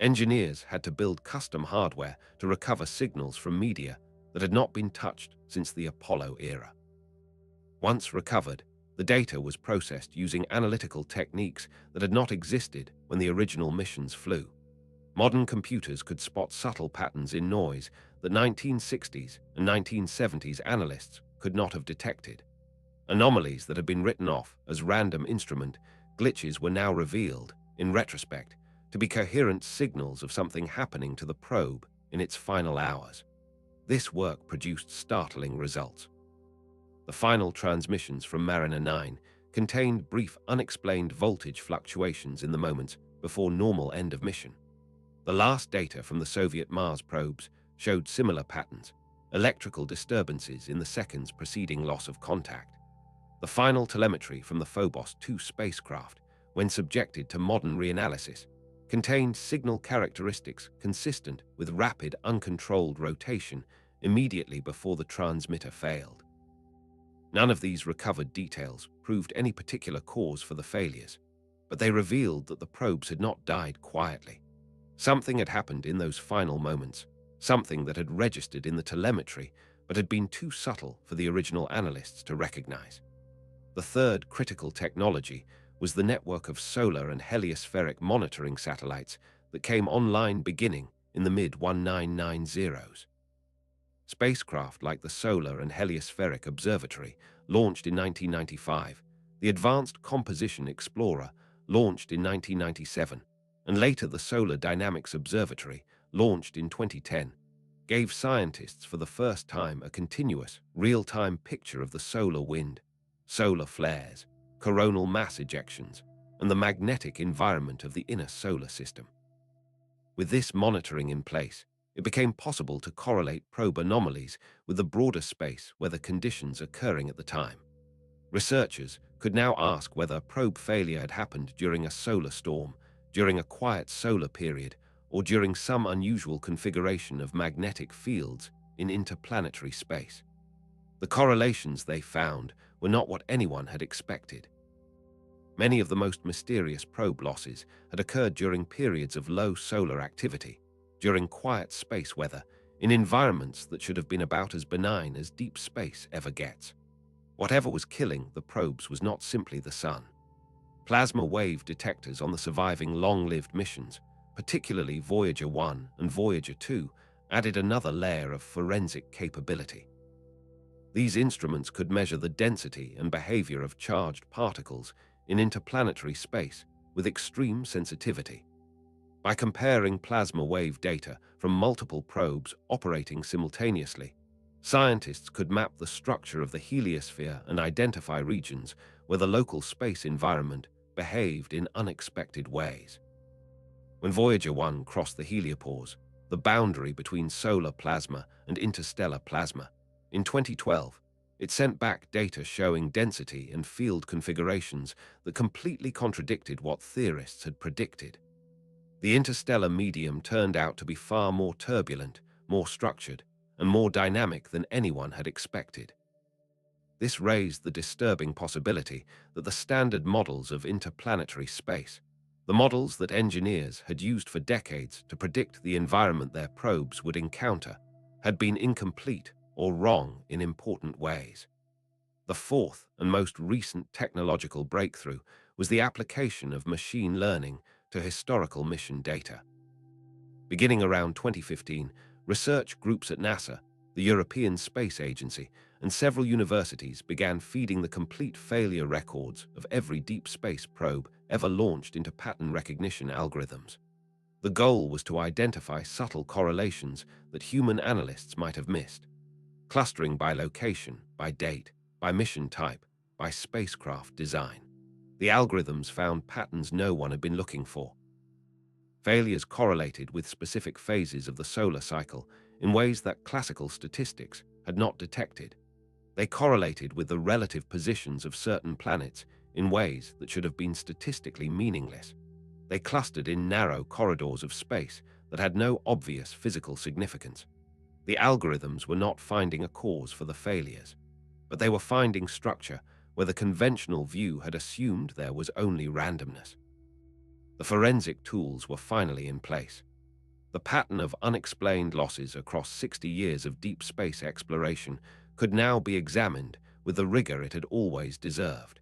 Engineers had to build custom hardware to recover signals from media that had not been touched since the Apollo era. Once recovered, the data was processed using analytical techniques that had not existed when the original missions flew. Modern computers could spot subtle patterns in noise that 1960s and 1970s analysts could not have detected. Anomalies that had been written off as random instrument glitches were now revealed, in retrospect, to be coherent signals of something happening to the probe in its final hours. This work produced startling results. The final transmissions from Mariner 9 contained brief, unexplained voltage fluctuations in the moments before normal end of mission. The last data from the Soviet Mars probes showed similar patterns, electrical disturbances in the seconds preceding loss of contact. The final telemetry from the Phobos 2 spacecraft, when subjected to modern reanalysis, contained signal characteristics consistent with rapid, uncontrolled rotation immediately before the transmitter failed. None of these recovered details proved any particular cause for the failures, but they revealed that the probes had not died quietly. Something had happened in those final moments, something that had registered in the telemetry but had been too subtle for the original analysts to recognize. The third critical technology was the network of solar and heliospheric monitoring satellites that came online beginning in the mid-1990s. Spacecraft like the Solar and Heliospheric Observatory, launched in 1995, the Advanced Composition Explorer, launched in 1997, and later the Solar Dynamics Observatory, launched in 2010, gave scientists for the first time a continuous, real-time picture of the solar wind, solar flares, coronal mass ejections, and the magnetic environment of the inner solar system. With this monitoring in place, it became possible to correlate probe anomalies with the broader space weather conditions occurring at the time. Researchers could now ask whether probe failure had happened during a solar storm, during a quiet solar period, or during some unusual configuration of magnetic fields in interplanetary space. The correlations they found were not what anyone had expected. Many of the most mysterious probe losses had occurred during periods of low solar activity, during quiet space weather, in environments that should have been about as benign as deep space ever gets. Whatever was killing the probes was not simply the sun. Plasma wave detectors on the surviving long-lived missions, particularly Voyager 1 and Voyager 2, added another layer of forensic capability. These instruments could measure the density and behavior of charged particles in interplanetary space with extreme sensitivity. By comparing plasma wave data from multiple probes operating simultaneously, scientists could map the structure of the heliosphere and identify regions where the local space environment behaved in unexpected ways. When Voyager 1 crossed the heliopause, the boundary between solar plasma and interstellar plasma, in 2012, it sent back data showing density and field configurations that completely contradicted what theorists had predicted. The interstellar medium turned out to be far more turbulent, more structured, and more dynamic than anyone had expected. This raised the disturbing possibility that the standard models of interplanetary space, the models that engineers had used for decades to predict the environment their probes would encounter, had been incomplete or wrong in important ways. The fourth and most recent technological breakthrough was the application of machine learning to historical mission data. Beginning around 2015, research groups at NASA, the European Space Agency, and several universities began feeding the complete failure records of every deep space probe ever launched into pattern recognition algorithms. The goal was to identify subtle correlations that human analysts might have missed, clustering by location, by date, by mission type, by spacecraft design. The algorithms found patterns no one had been looking for. Failures correlated with specific phases of the solar cycle in ways that classical statistics had not detected. They correlated with the relative positions of certain planets in ways that should have been statistically meaningless. They clustered in narrow corridors of space that had no obvious physical significance. The algorithms were not finding a cause for the failures, but they were finding structure where the conventional view had assumed there was only randomness. The forensic tools were finally in place. The pattern of unexplained losses across 60 years of deep space exploration could now be examined with the rigor it had always deserved.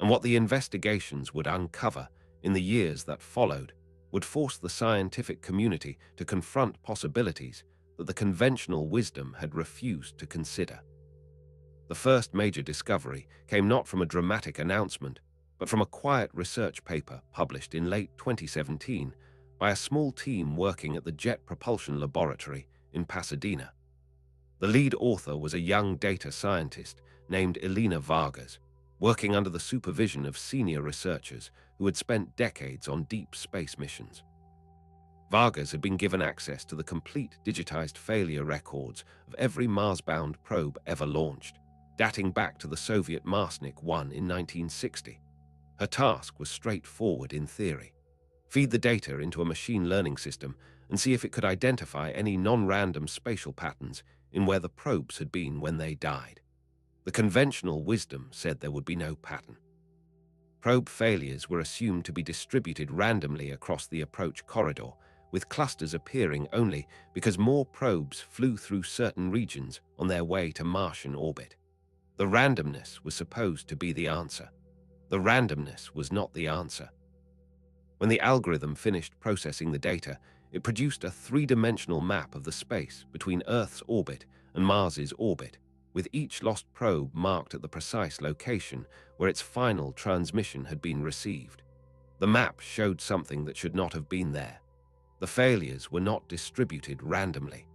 And what the investigations would uncover in the years that followed would force the scientific community to confront possibilities that the conventional wisdom had refused to consider. The first major discovery came not from a dramatic announcement, but from a quiet research paper published in late 2017 by a small team working at the Jet Propulsion Laboratory in Pasadena. The lead author was a young data scientist named Elena Vargas, working under the supervision of senior researchers who had spent decades on deep space missions. Vargas had been given access to the complete digitized failure records of every Mars-bound probe ever launched, dating back to the Soviet Marsnik 1 in 1960. Her task was straightforward in theory. Feed the data into a machine learning system and see if it could identify any non-random spatial patterns in where the probes had been when they died. The conventional wisdom said there would be no pattern. Probe failures were assumed to be distributed randomly across the approach corridor, with clusters appearing only because more probes flew through certain regions on their way to Martian orbit. The randomness was supposed to be the answer. The randomness was not the answer. When the algorithm finished processing the data, it produced a three-dimensional map of the space between Earth's orbit and Mars's orbit, with each lost probe marked at the precise location where its final transmission had been received. The map showed something that should not have been there. The failures were not distributed randomly.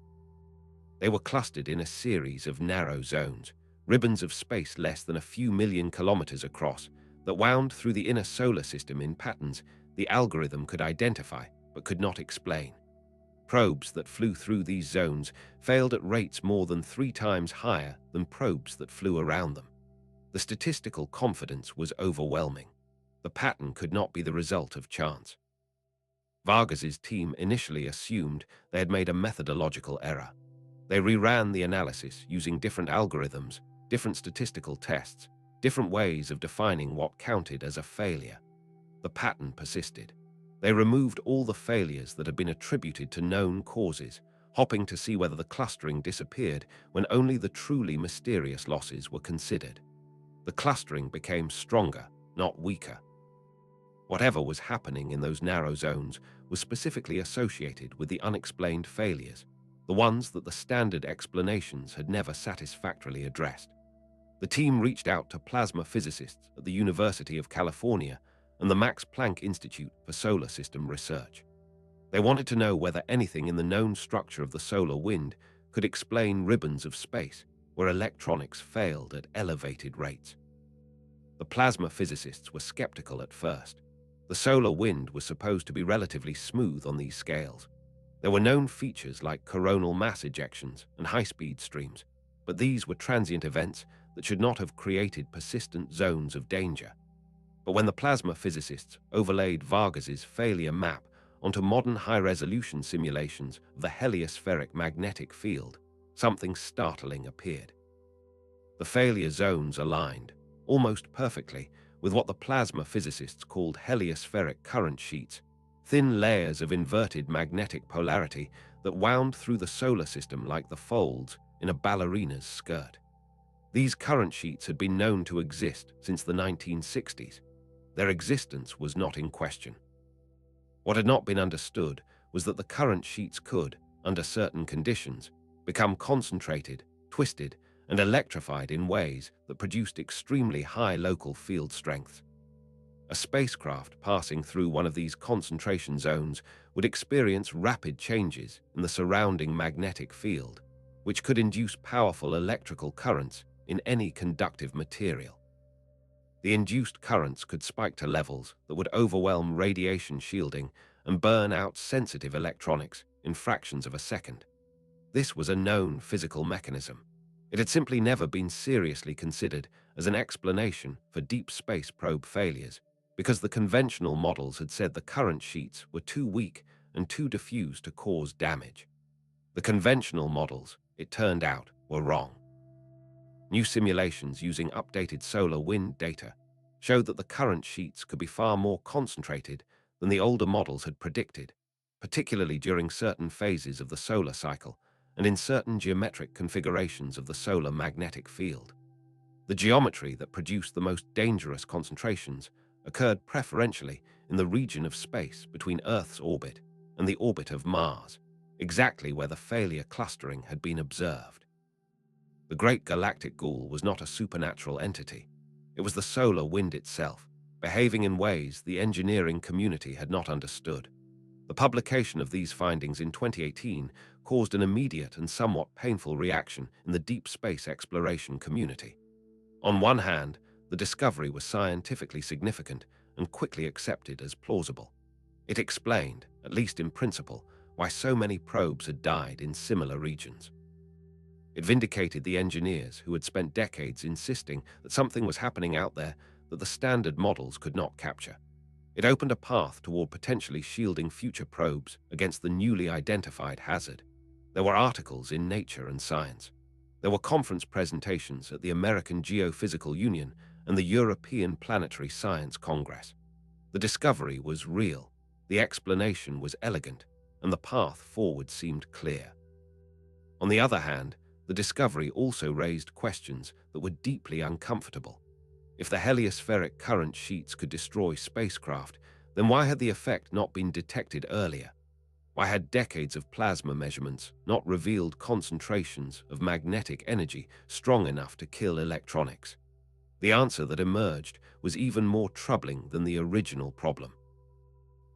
They were clustered in a series of narrow zones, ribbons of space less than a few million kilometers across, that wound through the inner solar system in patterns the algorithm could identify but could not explain. Probes that flew through these zones failed at rates more than 3 times higher than probes that flew around them. The statistical confidence was overwhelming. The pattern could not be the result of chance. Vargas's team initially assumed they had made a methodological error. They reran the analysis using different algorithms, different statistical tests, different ways of defining what counted as a failure. The pattern persisted. They removed all the failures that had been attributed to known causes, hoping to see whether the clustering disappeared when only the truly mysterious losses were considered. The clustering became stronger, not weaker. Whatever was happening in those narrow zones was specifically associated with the unexplained failures, the ones that the standard explanations had never satisfactorily addressed. The team reached out to plasma physicists at the University of California and the Max Planck Institute for Solar System Research. They wanted to know whether anything in the known structure of the solar wind could explain ribbons of space where electronics failed at elevated rates. The plasma physicists were skeptical at first. The solar wind was supposed to be relatively smooth on these scales. There were known features like coronal mass ejections and high-speed streams, but these were transient events that should not have created persistent zones of danger. But when the plasma physicists overlaid Vargas's failure map onto modern high-resolution simulations of the heliospheric magnetic field, something startling appeared. The failure zones aligned, almost perfectly, with what the plasma physicists called heliospheric current sheets, thin layers of inverted magnetic polarity that wound through the solar system like the folds in a ballerina's skirt. These current sheets had been known to exist since the 1960s. Their existence was not in question. What had not been understood was that the current sheets could, under certain conditions, become concentrated, twisted, and electrified in ways that produced extremely high local field strengths. A spacecraft passing through one of these concentration zones would experience rapid changes in the surrounding magnetic field, which could induce powerful electrical currents in any conductive material. The induced currents could spike to levels that would overwhelm radiation shielding and burn out sensitive electronics in fractions of a second. This was a known physical mechanism. It had simply never been seriously considered as an explanation for deep space probe failures, because the conventional models had said the current sheets were too weak and too diffuse to cause damage. The conventional models, it turned out, were wrong. New simulations using updated solar wind data showed that the current sheets could be far more concentrated than the older models had predicted, particularly during certain phases of the solar cycle and in certain geometric configurations of the solar magnetic field. The geometry that produced the most dangerous concentrations occurred preferentially in the region of space between Earth's orbit and the orbit of Mars, exactly where the failure clustering had been observed. The Great Galactic Ghoul was not a supernatural entity. It was the solar wind itself, behaving in ways the engineering community had not understood. The publication of these findings in 2018 caused an immediate and somewhat painful reaction in the deep space exploration community. On one hand, the discovery was scientifically significant and quickly accepted as plausible. It explained, at least in principle, why so many probes had died in similar regions. It vindicated the engineers who had spent decades insisting that something was happening out there that the standard models could not capture. It opened a path toward potentially shielding future probes against the newly identified hazard. There were articles in Nature and Science. There were conference presentations at the American Geophysical Union and the European Planetary Science Congress. The discovery was real, the explanation was elegant, and the path forward seemed clear. On the other hand, the discovery also raised questions that were deeply uncomfortable. If the heliospheric current sheets could destroy spacecraft, then why had the effect not been detected earlier? Why had decades of plasma measurements not revealed concentrations of magnetic energy strong enough to kill electronics? The answer that emerged was even more troubling than the original problem.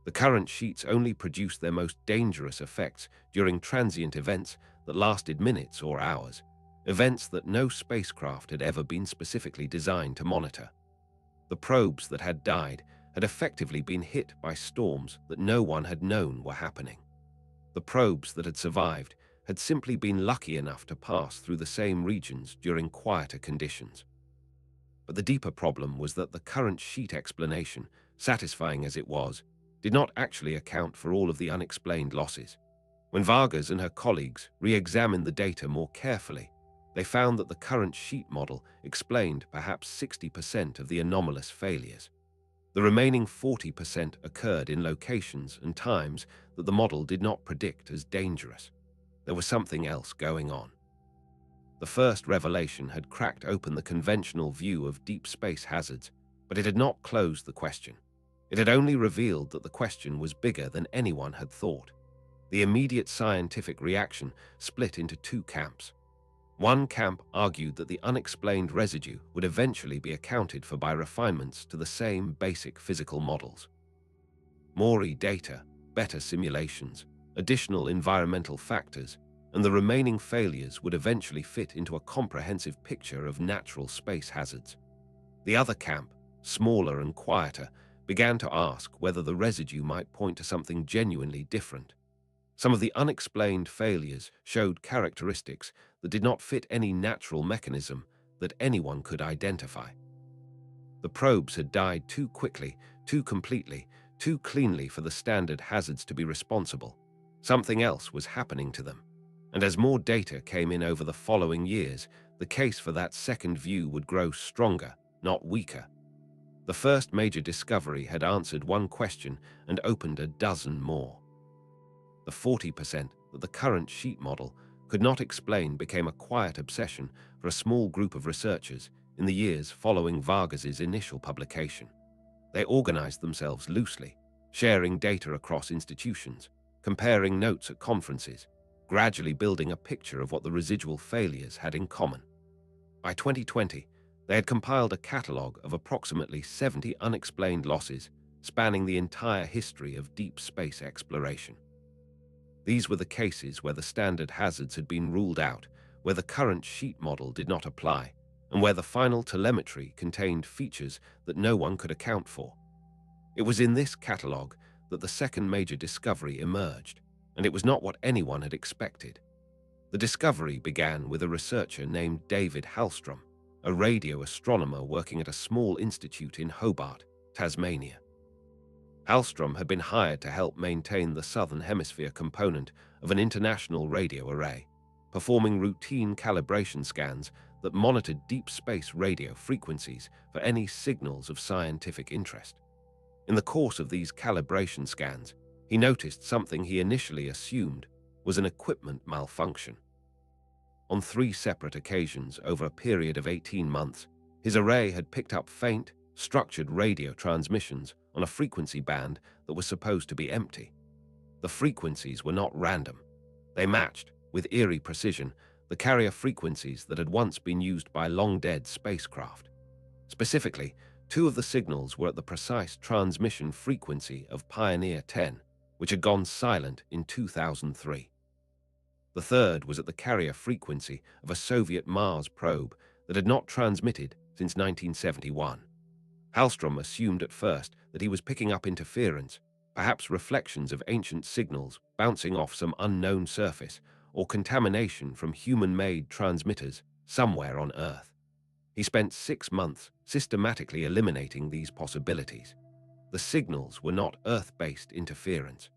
The current sheets only produced their most dangerous effects during transient events that lasted minutes or hours, events that no spacecraft had ever been specifically designed to monitor. The probes that had died had effectively been hit by storms that no one had known were happening. The probes that had survived had simply been lucky enough to pass through the same regions during quieter conditions. But the deeper problem was that the current sheet explanation, satisfying as it was, did not actually account for all of the unexplained losses. When Vargas and her colleagues re-examined the data more carefully, they found that the current sheet model explained perhaps 60% of the anomalous failures. The remaining 40% occurred in locations and times that the model did not predict as dangerous. There was something else going on. The first revelation had cracked open the conventional view of deep space hazards, but it had not closed the question. It had only revealed that the question was bigger than anyone had thought. The immediate scientific reaction split into two camps. One camp argued that the unexplained residue would eventually be accounted for by refinements to the same basic physical models. More data, better simulations, additional environmental factors, and the remaining failures would eventually fit into a comprehensive picture of natural space hazards. The other camp, smaller and quieter, began to ask whether the residue might point to something genuinely different. Some of the unexplained failures showed characteristics that did not fit any natural mechanism that anyone could identify. The probes had died too quickly, too completely, too cleanly for the standard hazards to be responsible. Something else was happening to them. And as more data came in over the following years, The case for that second view would grow stronger, not weaker. The first major discovery had answered one question and opened a dozen more. The 40% that the current sheet model could not explain became a quiet obsession for a small group of researchers in the years following Vargas's initial publication. They organized themselves loosely, sharing data across institutions, comparing notes at conferences, gradually building a picture of what the residual failures had in common. By 2020, they had compiled a catalogue of approximately 70 unexplained losses spanning the entire history of deep space exploration. These were the cases where the standard hazards had been ruled out, where the current sheet model did not apply, and where the final telemetry contained features that no one could account for. It was in this catalogue that the second major discovery emerged, and it was not what anyone had expected. The discovery began with a researcher named David Hallstrom, a radio astronomer working at a small institute in Hobart, Tasmania. Hallstrom had been hired to help maintain the southern hemisphere component of an international radio array, performing routine calibration scans that monitored deep space radio frequencies for any signals of scientific interest. In the course of these calibration scans, he noticed something he initially assumed was an equipment malfunction. On 3 separate occasions over a period of 18 months, his array had picked up faint, structured radio transmissions on a frequency band that was supposed to be empty. The frequencies were not random. They matched, with eerie precision, the carrier frequencies that had once been used by long-dead spacecraft. Specifically, 2 of the signals were at the precise transmission frequency of Pioneer 10, which had gone silent in 2003. The third was at the carrier frequency of a Soviet Mars probe that had not transmitted since 1971. Hallstrom assumed at first that he was picking up interference, perhaps reflections of ancient signals bouncing off some unknown surface, or contamination from human-made transmitters somewhere on Earth. He spent 6 months systematically eliminating these possibilities. The signals were not Earth-based interference.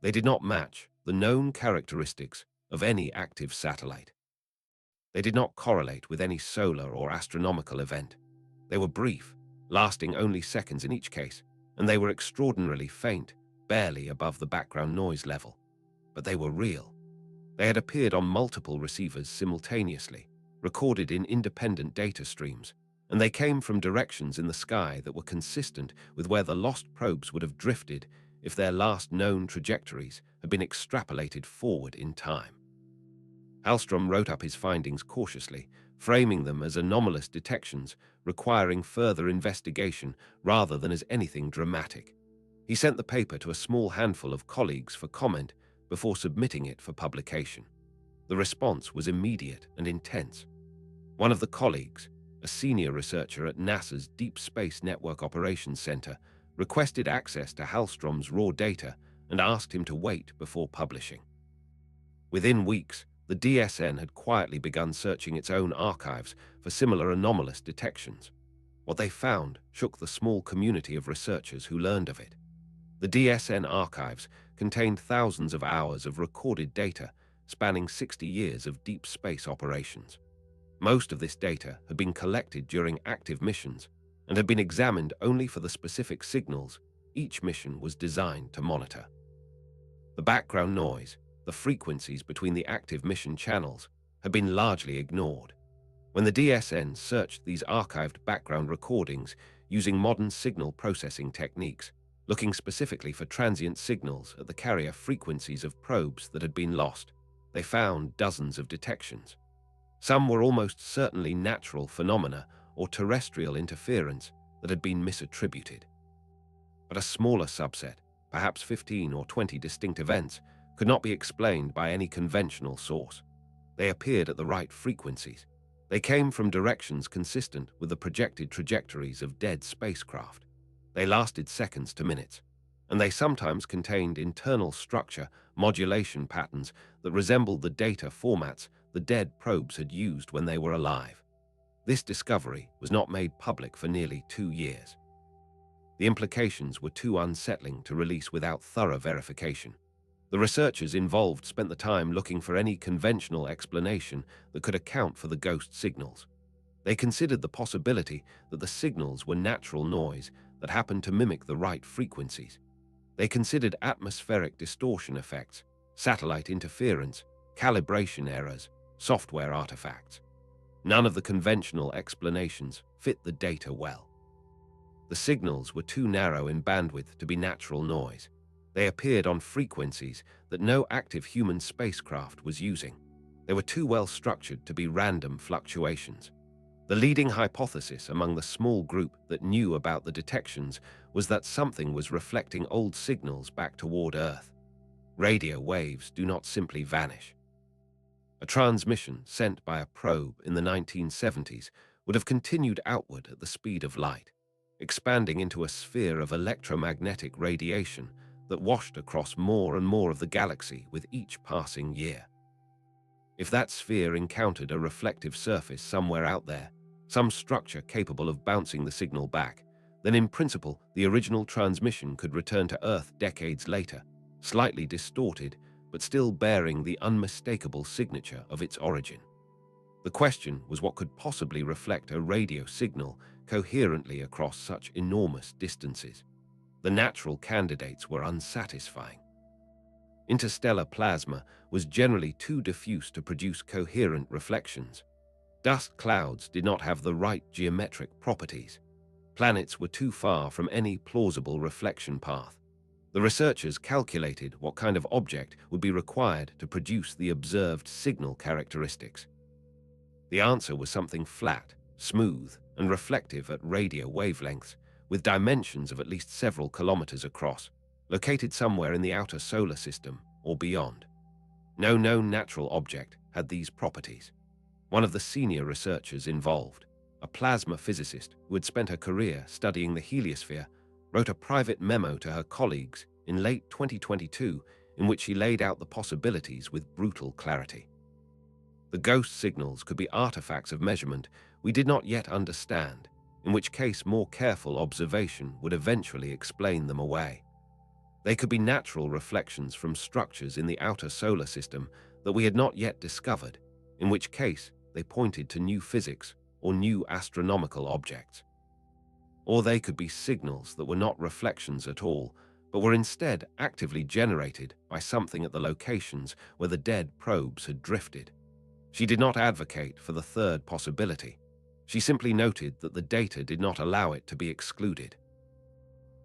They did not match the known characteristics of any active satellite. They did not correlate with any solar or astronomical event. They were brief, lasting only seconds in each case, and they were extraordinarily faint, barely above the background noise level. But they were real. They had appeared on multiple receivers simultaneously, recorded in independent data streams, and they came from directions in the sky that were consistent with where the lost probes would have drifted if their last known trajectories had been extrapolated forward in time. Hallstrom wrote up his findings cautiously, framing them as anomalous detections requiring further investigation rather than as anything dramatic. He sent the paper to a small handful of colleagues for comment before submitting it for publication. The response was immediate and intense. One of the colleagues, a senior researcher at NASA's Deep Space Network Operations Center, requested access to Hallstrom's raw data and asked him to wait before publishing. Within weeks, the DSN had quietly begun searching its own archives for similar anomalous detections. What they found shook the small community of researchers who learned of it. The DSN archives contained thousands of hours of recorded data spanning 60 years of deep space operations. Most of this data had been collected during active missions and had been examined only for the specific signals each mission was designed to monitor. The background noise, the frequencies between the active mission channels, had been largely ignored. When the DSN searched these archived background recordings using modern signal processing techniques, looking specifically for transient signals at the carrier frequencies of probes that had been lost, they found dozens of detections. Some were almost certainly natural phenomena or terrestrial interference that had been misattributed. But a smaller subset, perhaps 15 or 20 distinct events, could not be explained by any conventional source. They appeared at the right frequencies. They came from directions consistent with the projected trajectories of dead spacecraft. They lasted seconds to minutes, and they sometimes contained internal structure modulation patterns that resembled the data formats the dead probes had used when they were alive. This discovery was not made public for nearly 2 years. The implications were too unsettling to release without thorough verification. The researchers involved spent the time looking for any conventional explanation that could account for the ghost signals. They considered the possibility that the signals were natural noise that happened to mimic the right frequencies. They considered atmospheric distortion effects, satellite interference, calibration errors, software artifacts. None of the conventional explanations fit the data well. The signals were too narrow in bandwidth to be natural noise. They appeared on frequencies that no active human spacecraft was using. They were too well structured to be random fluctuations. The leading hypothesis among the small group that knew about the detections was that something was reflecting old signals back toward Earth. Radio waves do not simply vanish. A transmission sent by a probe in the 1970s would have continued outward at the speed of light, expanding into a sphere of electromagnetic radiation that washed across more and more of the galaxy with each passing year. If that sphere encountered a reflective surface somewhere out there, some structure capable of bouncing the signal back, then in principle the original transmission could return to Earth decades later, slightly distorted but still bearing the unmistakable signature of its origin. The question was what could possibly reflect a radio signal coherently across such enormous distances. The natural candidates were unsatisfying. Interstellar plasma was generally too diffuse to produce coherent reflections. Dust clouds did not have the right geometric properties. Planets were too far from any plausible reflection path. The researchers calculated what kind of object would be required to produce the observed signal characteristics. The answer was something flat, smooth, and reflective at radio wavelengths, with dimensions of at least several kilometers across, located somewhere in the outer solar system or beyond. No known natural object had these properties. One of the senior researchers involved, a plasma physicist who had spent her career studying the heliosphere, wrote a private memo to her colleagues in late 2022 in which she laid out the possibilities with brutal clarity. The ghost signals could be artifacts of measurement we did not yet understand, in which case more careful observation would eventually explain them away. They could be natural reflections from structures in the outer solar system that we had not yet discovered, in which case they pointed to new physics or new astronomical objects. Or they could be signals that were not reflections at all, but were instead actively generated by something at the locations where the dead probes had drifted. She did not advocate for the third possibility. She simply noted that the data did not allow it to be excluded.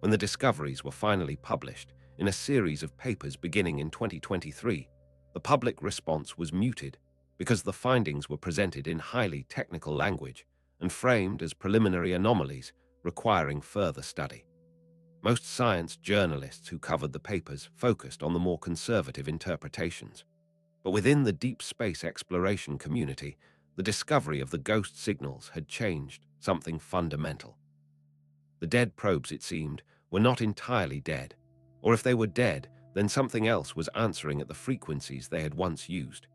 When the discoveries were finally published in a series of papers beginning in 2023, the public response was muted because the findings were presented in highly technical language and framed as preliminary anomalies requiring further study. Most science journalists who covered the papers focused on the more conservative interpretations. But within the deep space exploration community, the discovery of the ghost signals had changed something fundamental. The dead probes, it seemed, were not entirely dead, or if they were dead, then something else was answering at the frequencies they had once used.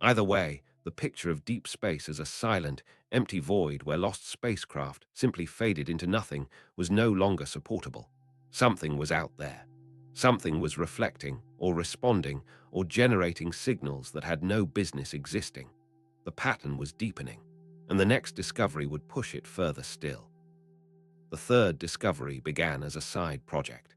Either way, the picture of deep space as a silent, empty void where lost spacecraft simply faded into nothing was no longer supportable. Something was out there. Something was reflecting, or responding, or generating signals that had no business existing. The pattern was deepening, and the next discovery would push it further still. The third discovery began as a side project.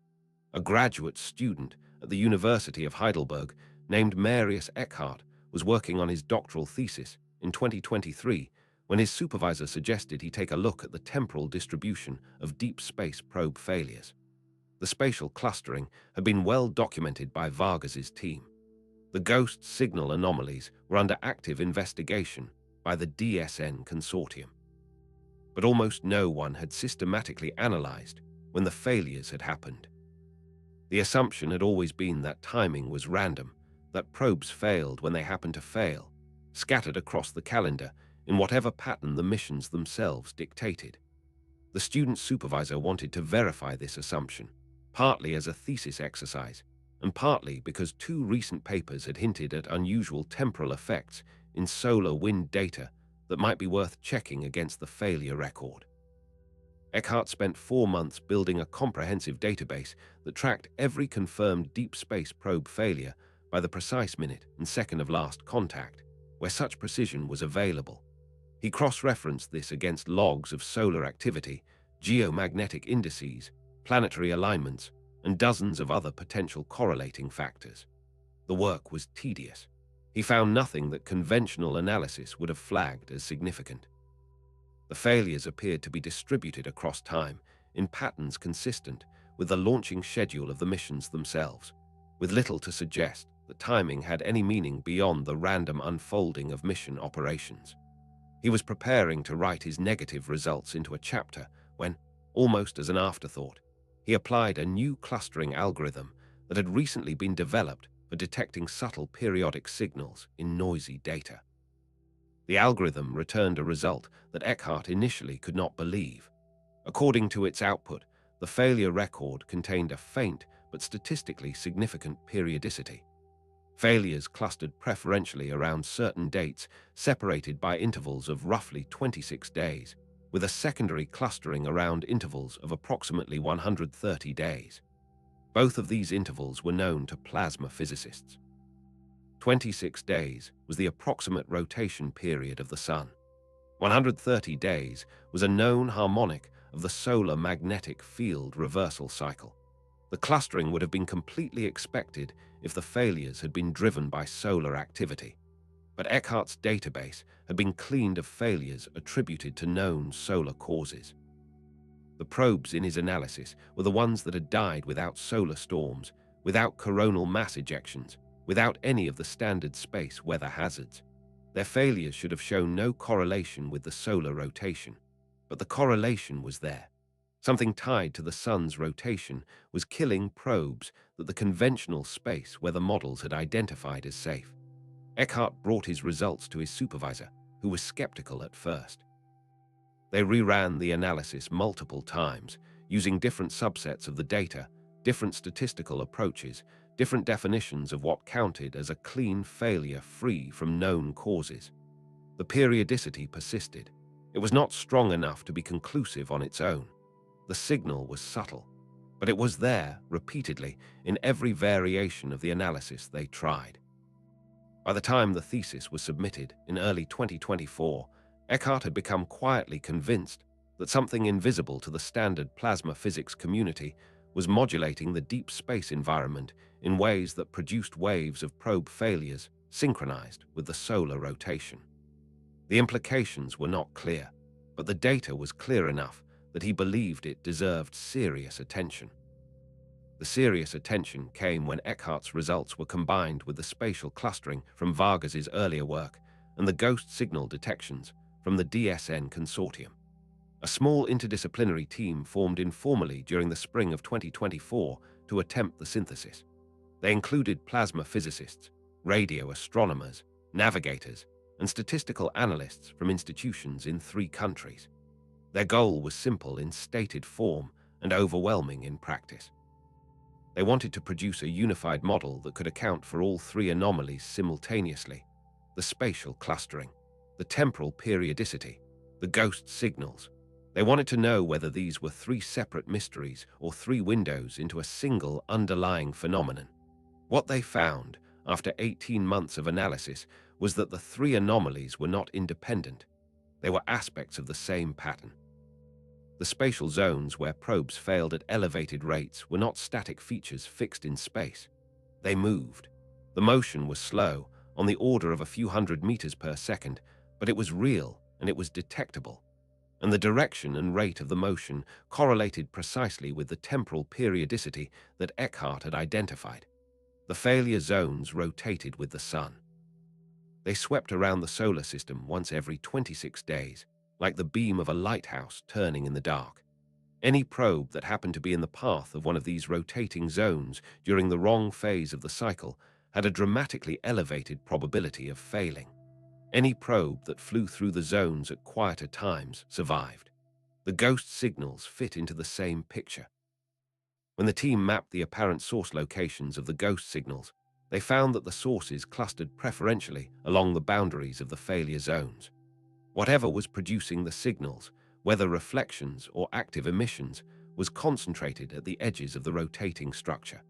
A graduate student at the University of Heidelberg named Marius Eckhart was working on his doctoral thesis in 2023 when his supervisor suggested he take a look at the temporal distribution of deep space probe failures. The spatial clustering had been well documented by Vargas's team. The ghost signal anomalies were under active investigation by the DSN consortium. But almost no one had systematically analyzed when the failures had happened. The assumption had always been that timing was random, that probes failed when they happened to fail, scattered across the calendar in whatever pattern the missions themselves dictated. The student supervisor wanted to verify this assumption, partly as a thesis exercise, and partly because two recent papers had hinted at unusual temporal effects in solar wind data that might be worth checking against the failure record. Eckhart spent 4 months building a comprehensive database that tracked every confirmed deep space probe failure by the precise minute and second of last contact, where such precision was available. He cross-referenced this against logs of solar activity, geomagnetic indices, planetary alignments, and dozens of other potential correlating factors. The work was tedious. He found nothing that conventional analysis would have flagged as significant. The failures appeared to be distributed across time in patterns consistent with the launching schedule of the missions themselves, with little to suggest that timing had any meaning beyond the random unfolding of mission operations. He was preparing to write his negative results into a chapter when, almost as an afterthought, he applied a new clustering algorithm that had recently been developed for detecting subtle periodic signals in noisy data. The algorithm returned a result that Eckhart initially could not believe. According to its output, the failure record contained a faint but statistically significant periodicity. Failures clustered preferentially around certain dates separated by intervals of roughly 26 days, with a secondary clustering around intervals of approximately 130 days. Both of these intervals were known to plasma physicists. 26 days was the approximate rotation period of the Sun. 130 days was a known harmonic of the solar magnetic field reversal cycle. The clustering would have been completely expected if the failures had been driven by solar activity. But Eckhart's database had been cleaned of failures attributed to known solar causes. The probes in his analysis were the ones that had died without solar storms, without coronal mass ejections, without any of the standard space weather hazards. Their failures should have shown no correlation with the solar rotation, but the correlation was there. Something tied to the Sun's rotation was killing probes that the conventional space weather models had identified as safe. Eckhart brought his results to his supervisor, who was skeptical at first. They reran the analysis multiple times, using different subsets of the data, different statistical approaches, different definitions of what counted as a clean failure free from known causes. The periodicity persisted. It was not strong enough to be conclusive on its own. The signal was subtle, but it was there repeatedly in every variation of the analysis they tried. By the time the thesis was submitted in early 2024, Eckhart had become quietly convinced that something invisible to the standard plasma physics community was modulating the deep space environment in ways that produced waves of probe failures synchronized with the solar rotation. The implications were not clear, but the data was clear enough that he believed it deserved serious attention. The serious attention came when Eckhart's results were combined with the spatial clustering from Vargas's earlier work and the ghost signal detections from the DSN consortium. A small interdisciplinary team formed informally during the spring of 2024 to attempt the synthesis. They included plasma physicists, radio astronomers, navigators, and statistical analysts from institutions in 3 countries. Their goal was simple in stated form and overwhelming in practice. They wanted to produce a unified model that could account for all 3 anomalies simultaneously: the spatial clustering, the temporal periodicity, the ghost signals. They wanted to know whether these were 3 separate mysteries or 3 windows into a single underlying phenomenon. What they found, after 18 months of analysis, was that the 3 anomalies were not independent. They were aspects of the same pattern. The spatial zones where probes failed at elevated rates were not static features fixed in space. They moved. The motion was slow, on the order of a few hundred meters per second, but it was real and it was detectable. And the direction and rate of the motion correlated precisely with the temporal periodicity that Eckhart had identified. The failure zones rotated with the Sun. They swept around the solar system once every 26 days, like the beam of a lighthouse turning in the dark. Any probe that happened to be in the path of one of these rotating zones during the wrong phase of the cycle had a dramatically elevated probability of failing. Any probe that flew through the zones at quieter times survived. The ghost signals fit into the same picture. When the team mapped the apparent source locations of the ghost signals, they found that the sources clustered preferentially along the boundaries of the failure zones. Whatever was producing the signals whether reflections or active emissions, was concentrated at the edges of the rotating structure.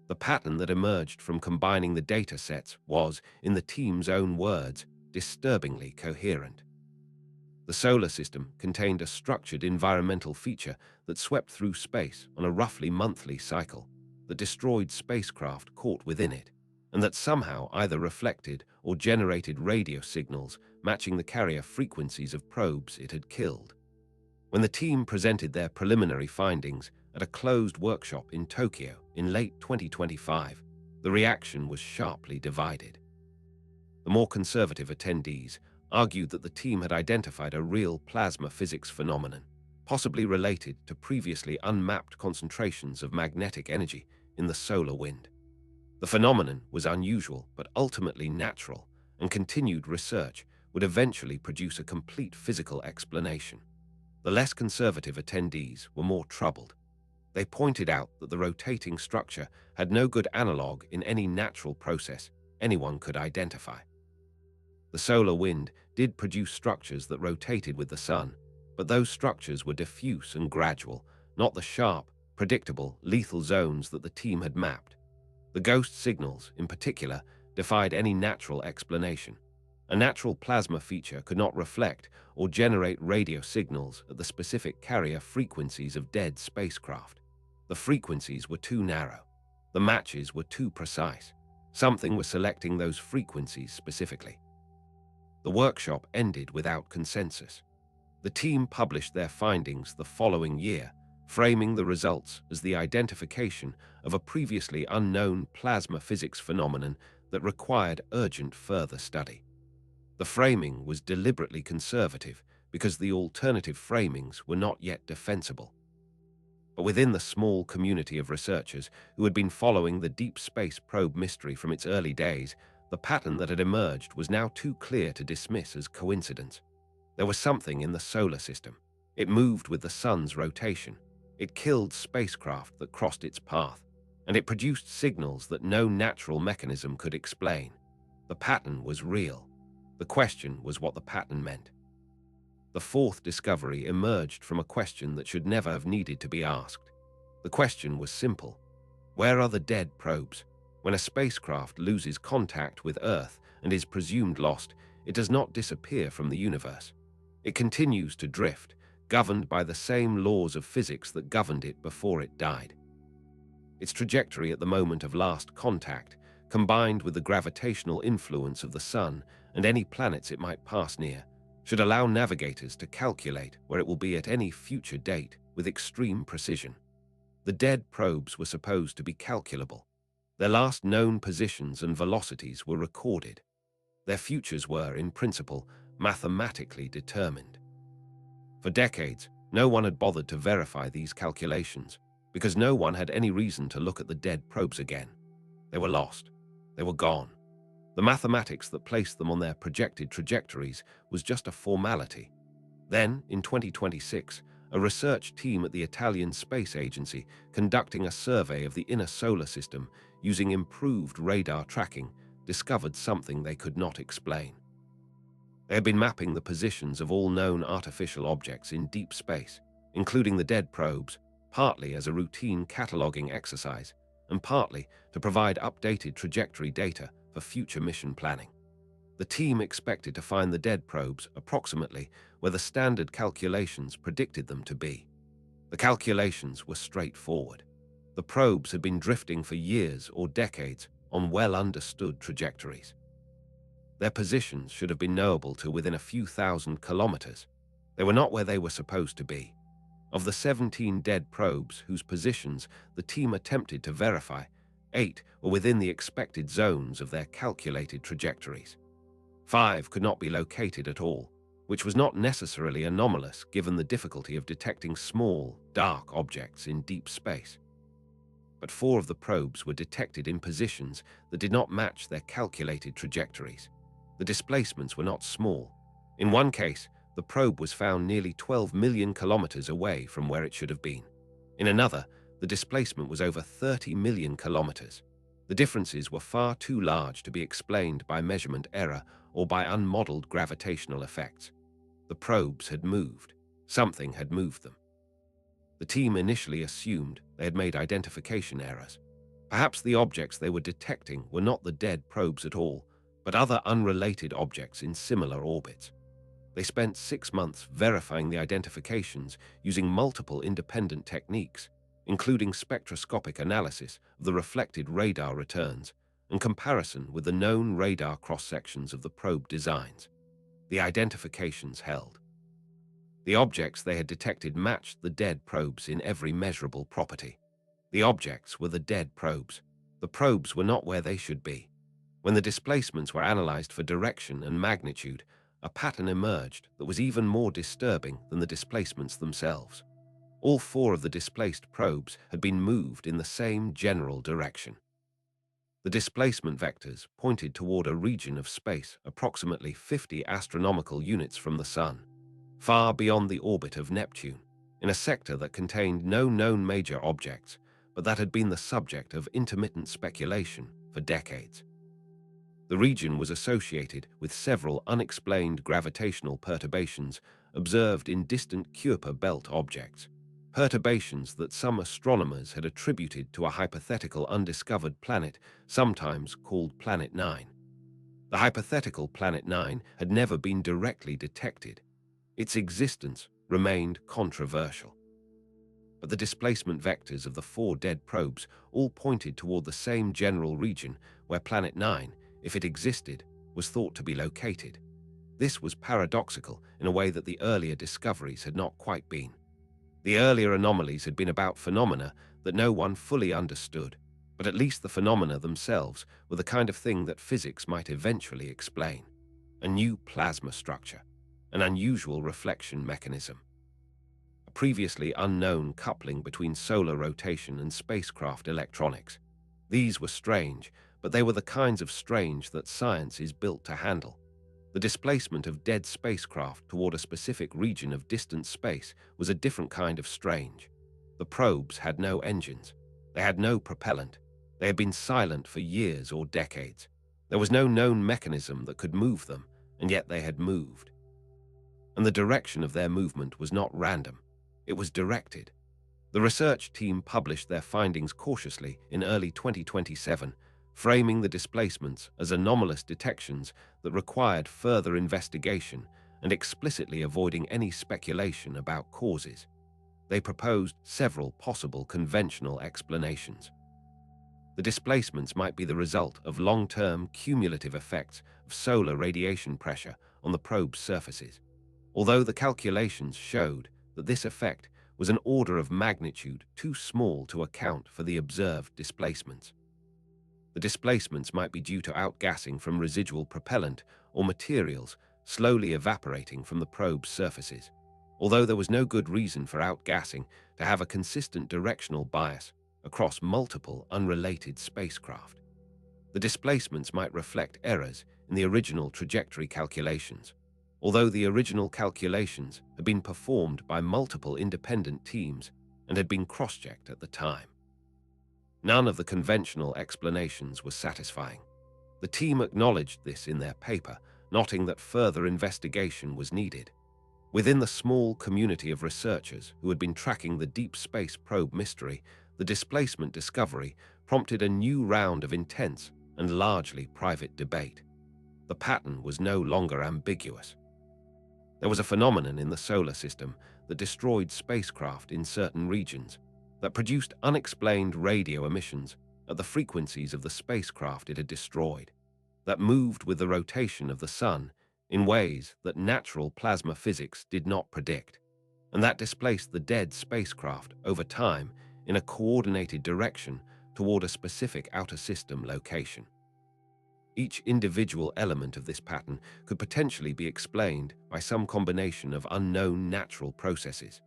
The pattern that emerged from combining the data sets was, in the team's own words, disturbingly coherent. The solar system contained a structured environmental feature that swept through space on a roughly monthly cycle, that destroyed spacecraft caught within it, and that somehow either reflected or generated radio signals matching the carrier frequencies of probes it had killed. When the team presented their preliminary findings at a closed workshop in Tokyo in late 2025, the reaction was sharply divided. The more conservative attendees argued that the team had identified a real plasma physics phenomenon, possibly related to previously unmapped concentrations of magnetic energy in the solar wind. The phenomenon was unusual but ultimately natural, and continued research would eventually produce a complete physical explanation. The less conservative attendees were more troubled. They pointed out that the rotating structure had no good analog in any natural process anyone could identify. The solar wind did produce structures that rotated with the sun, but those structures were diffuse and gradual, not the sharp, predictable, lethal zones that the team had mapped. The ghost signals, in particular, defied any natural explanation. A natural plasma feature could not reflect or generate radio signals at the specific carrier frequencies of dead spacecraft. The frequencies were too narrow. The matches were too precise. Something was selecting those frequencies specifically. The workshop ended without consensus. The team published their findings the following year, framing the results as the identification of a previously unknown plasma physics phenomenon that required urgent further study. The framing was deliberately conservative because the alternative framings were not yet defensible. But within the small community of researchers who had been following the deep space probe mystery from its early days, the pattern that had emerged was now too clear to dismiss as coincidence. There was something in the solar system. It moved with the sun's rotation. It killed spacecraft that crossed its path, and it produced signals that no natural mechanism could explain. The pattern was real. The question was what the pattern meant. The fourth discovery emerged from a question that should never have needed to be asked. The question was simple. Where are the dead probes? When a spacecraft loses contact with Earth and is presumed lost, it does not disappear from the universe. It continues to drift, governed by the same laws of physics that governed it before it died. Its trajectory at the moment of last contact, combined with the gravitational influence of the Sun and any planets it might pass near, should allow navigators to calculate where it will be at any future date with extreme precision. The dead probes were supposed to be calculable. Their last known positions and velocities were recorded. Their futures were, in principle, mathematically determined. For decades, no one had bothered to verify these calculations, because no one had any reason to look at the dead probes again. They were lost. They were gone. The mathematics that placed them on their projected trajectories was just a formality. Then, in 2026, a research team at the Italian Space Agency, conducting a survey of the inner solar system using improved radar tracking, discovered something they could not explain. They had been mapping the positions of all known artificial objects in deep space, including the dead probes, partly as a routine cataloging exercise, and partly to provide updated trajectory data for future mission planning. The team expected to find the dead probes approximately where the standard calculations predicted them to be. The calculations were straightforward. The probes had been drifting for years or decades on well-understood trajectories. Their positions should have been knowable to within a few thousand kilometers. They were not where they were supposed to be. Of the 17 dead probes whose positions the team attempted to verify, 8 were within the expected zones of their calculated trajectories. 5 could not be located at all, which was not necessarily anomalous given the difficulty of detecting small, dark objects in deep space. But 4 of the probes were detected in positions that did not match their calculated trajectories. The displacements were not small. In one case, the probe was found nearly 12 million kilometers away from where it should have been. In another, the displacement was over 30 million kilometers. The differences were far too large to be explained by measurement error or by unmodeled gravitational effects. The probes had moved. Something had moved them. The team initially assumed they had made identification errors. Perhaps the objects they were detecting were not the dead probes at all, but other unrelated objects in similar orbits. They spent 6 months verifying the identifications using multiple independent techniques, including spectroscopic analysis of the reflected radar returns and comparison with the known radar cross-sections of the probe designs. The identifications held. The objects they had detected matched the dead probes in every measurable property. The objects were the dead probes. The probes were not where they should be. When the displacements were analyzed for direction and magnitude, a pattern emerged that was even more disturbing than the displacements themselves. All 4 of the displaced probes had been moved in the same general direction. The displacement vectors pointed toward a region of space approximately 50 astronomical units from the Sun, far beyond the orbit of Neptune, in a sector that contained no known major objects, but that had been the subject of intermittent speculation for decades. The region was associated with several unexplained gravitational perturbations observed in distant Kuiper belt objects, perturbations that some astronomers had attributed to a hypothetical undiscovered planet, sometimes called Planet 9. The hypothetical Planet 9 had never been directly detected. Its existence remained controversial. But the displacement vectors of the 4 dead probes all pointed toward the same general region where Planet 9, if it existed, was thought to be located. This was paradoxical in a way that the earlier discoveries had not quite been. The earlier anomalies had been about phenomena that no one fully understood, but at least the phenomena themselves were the kind of thing that physics might eventually explain. A new plasma structure, an unusual reflection mechanism, a previously unknown coupling between solar rotation and spacecraft electronics. These were strange, but they were the kinds of strange that science is built to handle. The displacement of dead spacecraft toward a specific region of distant space was a different kind of strange. The probes had no engines. They had no propellant. They had been silent for years or decades. There was no known mechanism that could move them, and yet they had moved. And the direction of their movement was not random. It was directed. The research team published their findings cautiously in early 2027, framing the displacements as anomalous detections that required further investigation and explicitly avoiding any speculation about causes. They proposed several possible conventional explanations. The displacements might be the result of long-term cumulative effects of solar radiation pressure on the probe's surfaces, although the calculations showed that this effect was an order of magnitude too small to account for the observed displacements. The displacements might be due to outgassing from residual propellant or materials slowly evaporating from the probe's surfaces, although there was no good reason for outgassing to have a consistent directional bias across multiple unrelated spacecraft. The displacements might reflect errors in the original trajectory calculations, although the original calculations had been performed by multiple independent teams and had been cross-checked at the time. None of the conventional explanations was satisfying. The team acknowledged this in their paper, noting that further investigation was needed. Within the small community of researchers who had been tracking the deep space probe mystery, the displacement discovery prompted a new round of intense and largely private debate. The pattern was no longer ambiguous. There was a phenomenon in the solar system that destroyed spacecraft in certain regions, that produced unexplained radio emissions at the frequencies of the spacecraft it had destroyed, that moved with the rotation of the Sun in ways that natural plasma physics did not predict, and that displaced the dead spacecraft over time in a coordinated direction toward a specific outer system location. Each individual element of this pattern could potentially be explained by some combination of unknown natural processes.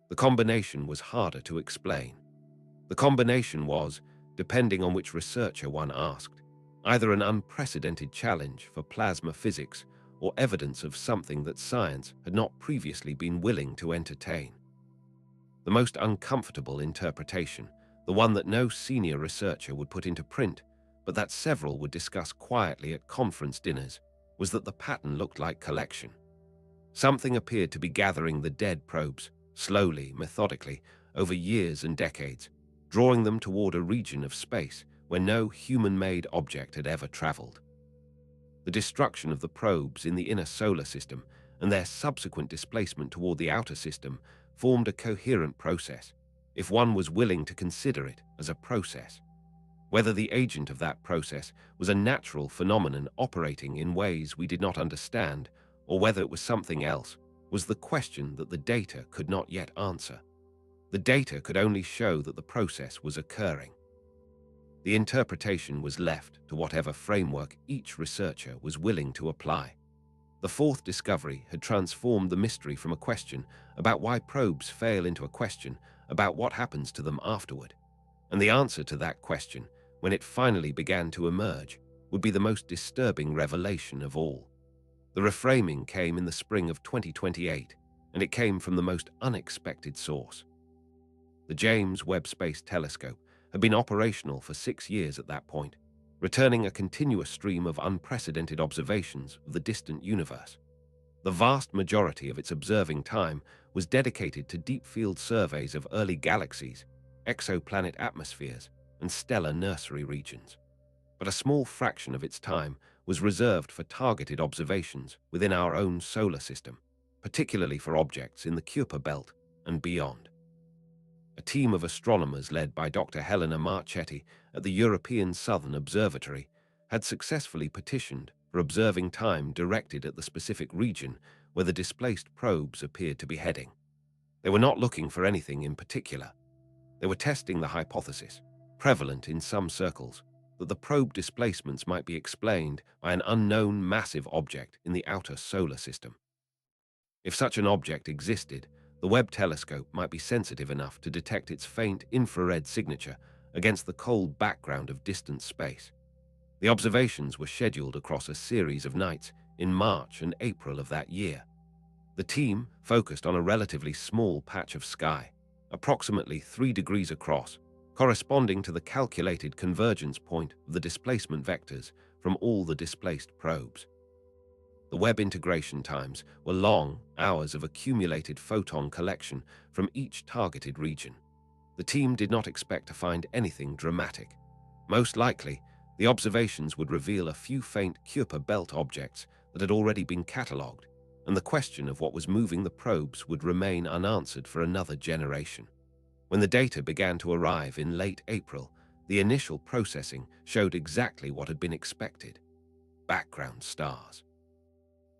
The combination was harder to explain. The combination was, depending on which researcher one asked, either an unprecedented challenge for plasma physics or evidence of something that science had not previously been willing to entertain. The most uncomfortable interpretation, the one that no senior researcher would put into print, but that several would discuss quietly at conference dinners, was that the pattern looked like collection. Something appeared to be gathering the dead probes, slowly, methodically, over years and decades, drawing them toward a region of space where no human-made object had ever traveled. The destruction of the probes in the inner solar system and their subsequent displacement toward the outer system formed a coherent process, if one was willing to consider it as a process. Whether the agent of that process was a natural phenomenon operating in ways we did not understand, or whether it was something else, was the question that the data could not yet answer. The data could only show that the process was occurring. The interpretation was left to whatever framework each researcher was willing to apply. The fourth discovery had transformed the mystery from a question about why probes fail into a question about what happens to them afterward. And the answer to that question, when it finally began to emerge, would be the most disturbing revelation of all. The reframing came in the spring of 2028, and it came from the most unexpected source. The James Webb Space Telescope had been operational for 6 years at that point, returning a continuous stream of unprecedented observations of the distant universe. The vast majority of its observing time was dedicated to deep-field surveys of early galaxies, exoplanet atmospheres, and stellar nursery regions. But a small fraction of its time was reserved for targeted observations within our own solar system, particularly for objects in the Kuiper Belt and beyond. A team of astronomers led by Dr. Helena Marchetti at the European Southern Observatory had successfully petitioned for observing time directed at the specific region where the displaced probes appeared to be heading. They were not looking for anything in particular. They were testing the hypothesis, prevalent in some circles, that the probe displacements might be explained by an unknown massive object in the outer solar system. If such an object existed, the Webb telescope might be sensitive enough to detect its faint infrared signature against the cold background of distant space. The observations were scheduled across a series of nights in March and April of that year. The team focused on a relatively small patch of sky, approximately 3 degrees across, corresponding to the calculated convergence point of the displacement vectors from all the displaced probes. The Webb integration times were long hours of accumulated photon collection from each targeted region. The team did not expect to find anything dramatic. Most likely, the observations would reveal a few faint Kuiper Belt objects that had already been catalogued, and the question of what was moving the probes would remain unanswered for another generation. When the data began to arrive in late April, the initial processing showed exactly what had been expected: background stars.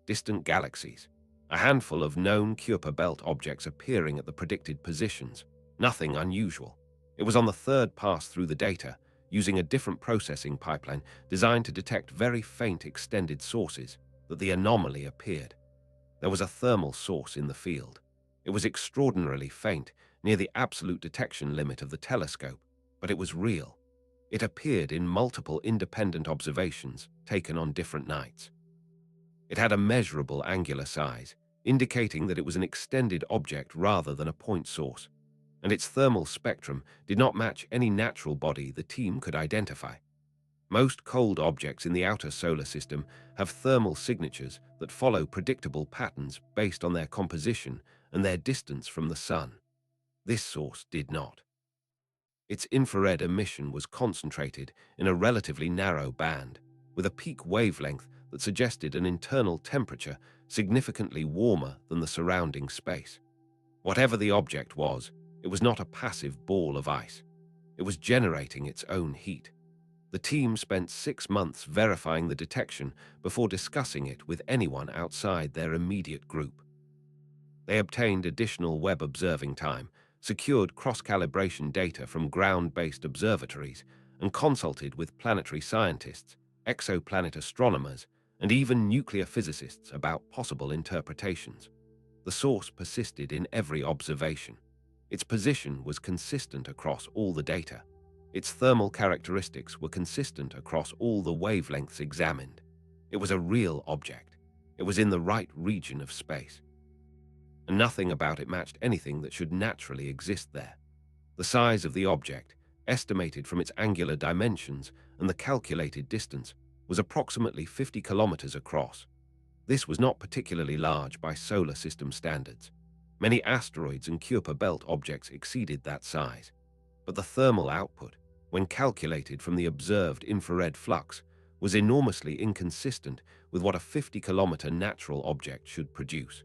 Distant galaxies, a handful of known Kuiper Belt objects appearing at the predicted positions. Nothing unusual. It was on the third pass through the data, using a different processing pipeline designed to detect very faint extended sources, that the anomaly appeared. There was a thermal source in the field. It was extraordinarily faint, near the absolute detection limit of the telescope, but it was real. It appeared in multiple independent observations taken on different nights. It had a measurable angular size, indicating that it was an extended object rather than a point source, and its thermal spectrum did not match any natural body the team could identify. Most cold objects in the outer solar system have thermal signatures that follow predictable patterns based on their composition and their distance from the sun. This source did not. Its infrared emission was concentrated in a relatively narrow band, with a peak wavelength that suggested an internal temperature significantly warmer than the surrounding space. Whatever the object was, it was not a passive ball of ice. It was generating its own heat. The team spent 6 months verifying the detection before discussing it with anyone outside their immediate group. They obtained additional Webb observing time, secured cross-calibration data from ground-based observatories, and consulted with planetary scientists, exoplanet astronomers, and even nuclear physicists about possible interpretations. The source persisted in every observation. Its position was consistent across all the data. Its thermal characteristics were consistent across all the wavelengths examined. It was a real object. It was in the right region of space. And nothing about it matched anything that should naturally exist there. The size of the object, estimated from its angular dimensions and the calculated distance, was approximately 50 kilometers across. This was not particularly large by solar system standards. Many asteroids and Kuiper belt objects exceeded that size, but the thermal output, when calculated from the observed infrared flux, was enormously inconsistent with what a 50-kilometer natural object should produce.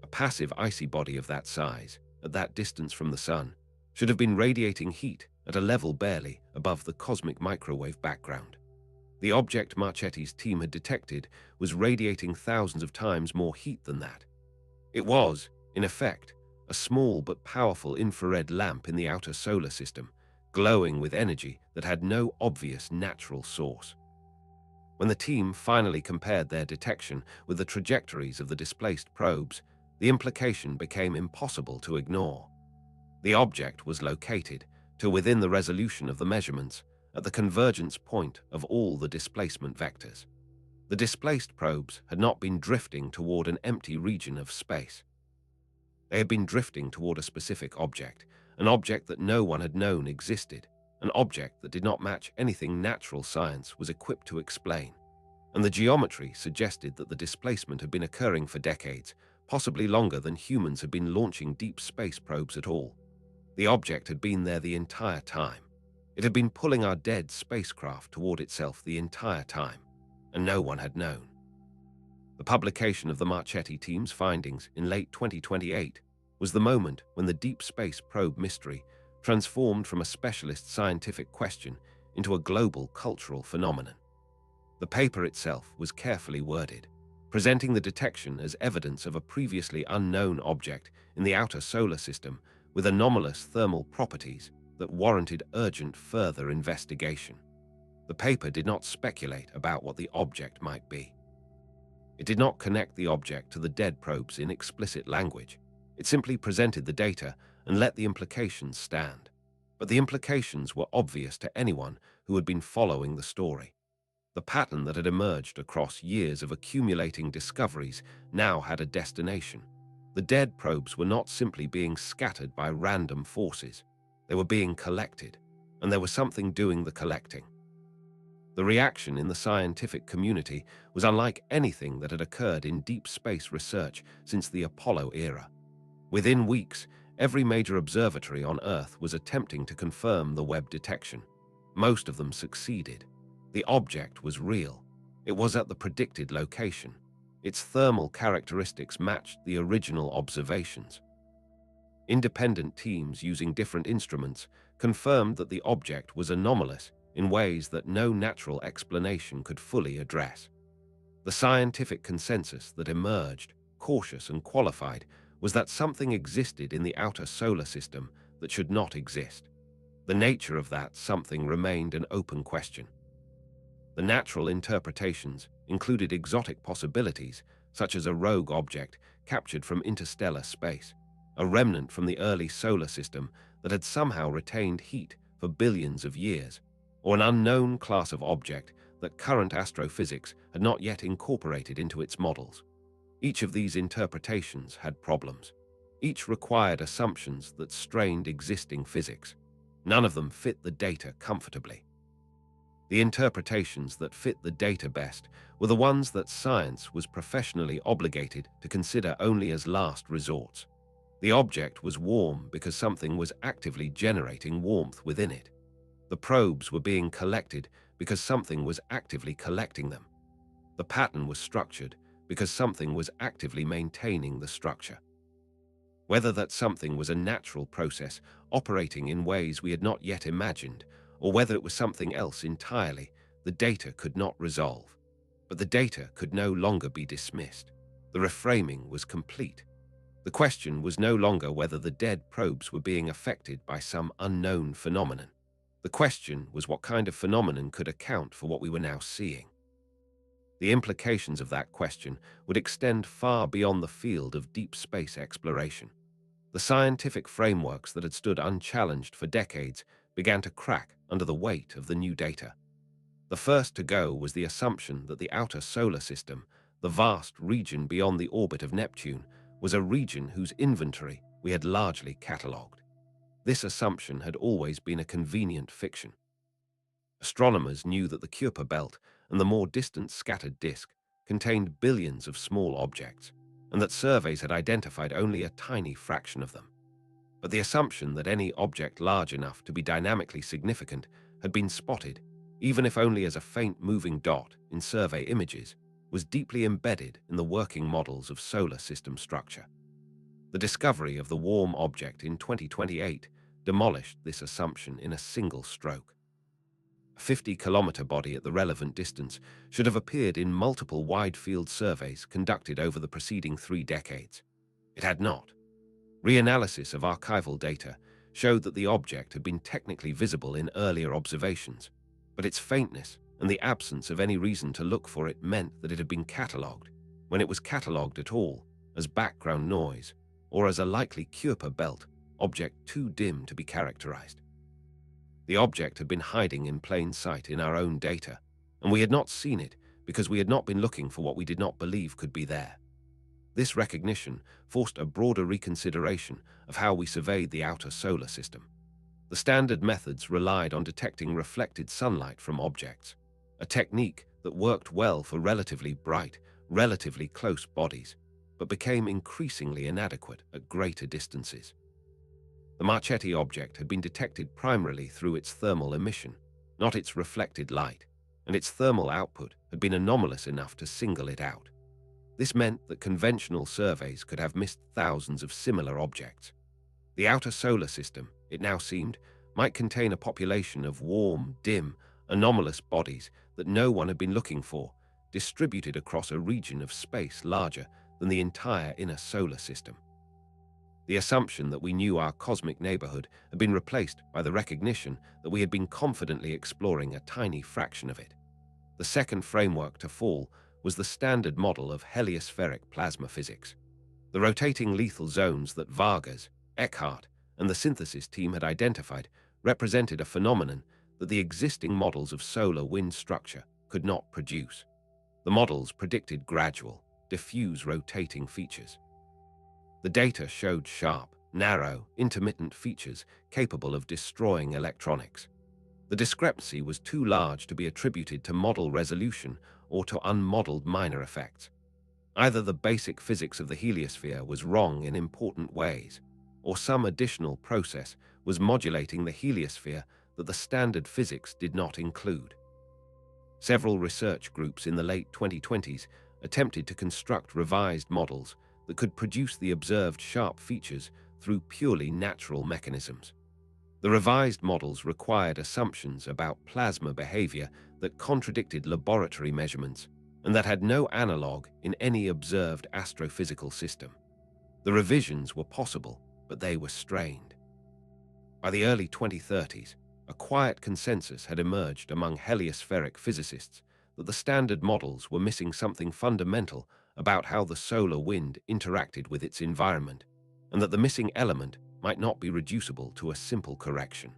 A passive icy body of that size, at that distance from the Sun, should have been radiating heat at a level barely above the cosmic microwave background. The object Marchetti's team had detected was radiating thousands of times more heat than that. It was, in effect, a small but powerful infrared lamp in the outer solar system, glowing with energy that had no obvious natural source. When the team finally compared their detection with the trajectories of the displaced probes, the implication became impossible to ignore. The object was located, to within the resolution of the measurements, at the convergence point of all the displacement vectors. The displaced probes had not been drifting toward an empty region of space. They had been drifting toward a specific object, an object that no one had known existed, an object that did not match anything natural science was equipped to explain. And the geometry suggested that the displacement had been occurring for decades, possibly longer than humans had been launching deep space probes at all. The object had been there the entire time. It had been pulling our dead spacecraft toward itself the entire time, and no one had known. The publication of the Marchetti team's findings in late 2028 was the moment when the deep space probe mystery transformed from a specialist scientific question into a global cultural phenomenon. The paper itself was carefully worded, presenting the detection as evidence of a previously unknown object in the outer solar system with anomalous thermal properties that warranted urgent further investigation. The paper did not speculate about what the object might be. It did not connect the object to the dead probes in explicit language. It simply presented the data and let the implications stand. But the implications were obvious to anyone who had been following the story. The pattern that had emerged across years of accumulating discoveries now had a destination. The dead probes were not simply being scattered by random forces. They were being collected, and there was something doing the collecting. The reaction in the scientific community was unlike anything that had occurred in deep space research since the Apollo era. Within weeks, every major observatory on Earth was attempting to confirm the Webb detection. Most of them succeeded. The object was real. It was at the predicted location. Its thermal characteristics matched the original observations. Independent teams using different instruments confirmed that the object was anomalous in ways that no natural explanation could fully address. The scientific consensus that emerged, cautious and qualified, was that something existed in the outer solar system that should not exist. The nature of that something remained an open question. The natural interpretations included exotic possibilities, such as a rogue object captured from interstellar space, a remnant from the early solar system that had somehow retained heat for billions of years, or an unknown class of object that current astrophysics had not yet incorporated into its models. Each of these interpretations had problems. Each required assumptions that strained existing physics. None of them fit the data comfortably. The interpretations that fit the data best were the ones that science was professionally obligated to consider only as last resorts. The object was warm because something was actively generating warmth within it. The probes were being collected because something was actively collecting them. The pattern was structured because something was actively maintaining the structure. Whether that something was a natural process operating in ways we had not yet imagined, or whether it was something else entirely, the data could not resolve. But the data could no longer be dismissed. The reframing was complete. The question was no longer whether the dead probes were being affected by some unknown phenomenon. The question was what kind of phenomenon could account for what we were now seeing. The implications of that question would extend far beyond the field of deep space exploration. The scientific frameworks that had stood unchallenged for decades began to crack under the weight of the new data. The first to go was the assumption that the outer solar system, the vast region beyond the orbit of Neptune, was a region whose inventory we had largely catalogued. This assumption had always been a convenient fiction. Astronomers knew that the Kuiper belt and the more distant scattered disk contained billions of small objects, and that surveys had identified only a tiny fraction of them. But the assumption that any object large enough to be dynamically significant had been spotted, even if only as a faint moving dot in survey images, was deeply embedded in the working models of solar system structure. The discovery of the warm object in 2028 demolished this assumption in a single stroke. A 50-kilometer body at the relevant distance should have appeared in multiple wide-field surveys conducted over the preceding 3 decades. It had not. Reanalysis of archival data showed that the object had been technically visible in earlier observations, but its faintness and the absence of any reason to look for it meant that it had been catalogued, when it was catalogued at all, as background noise or as a likely Kuiper belt object too dim to be characterized. The object had been hiding in plain sight in our own data, and we had not seen it because we had not been looking for what we did not believe could be there. This recognition forced a broader reconsideration of how we surveyed the outer solar system. The standard methods relied on detecting reflected sunlight from objects, a technique that worked well for relatively bright, relatively close bodies, but became increasingly inadequate at greater distances. The Marchetti object had been detected primarily through its thermal emission, not its reflected light, and its thermal output had been anomalous enough to single it out. This meant that conventional surveys could have missed thousands of similar objects. The outer solar system, it now seemed, might contain a population of warm, dim, anomalous bodies that no one had been looking for, distributed across a region of space larger than the entire inner solar system. The assumption that we knew our cosmic neighborhood had been replaced by the recognition that we had been confidently exploring a tiny fraction of it. The second framework to fall was the standard model of heliospheric plasma physics. The rotating lethal zones that Vargas, Eckhart, and the synthesis team had identified represented a phenomenon that the existing models of solar wind structure could not produce. The models predicted gradual, diffuse rotating features. The data showed sharp, narrow, intermittent features capable of destroying electronics. The discrepancy was too large to be attributed to model resolution or to unmodeled minor effects. Either the basic physics of the heliosphere was wrong in important ways, or some additional process was modulating the heliosphere that the standard physics did not include. Several research groups in the late 2020s attempted to construct revised models that could produce the observed sharp features through purely natural mechanisms. The revised models required assumptions about plasma behavior that contradicted laboratory measurements and that had no analog in any observed astrophysical system. The revisions were possible, but they were strained. By the early 2030s, a quiet consensus had emerged among heliospheric physicists that the standard models were missing something fundamental about how the solar wind interacted with its environment, and that the missing element might not be reducible to a simple correction.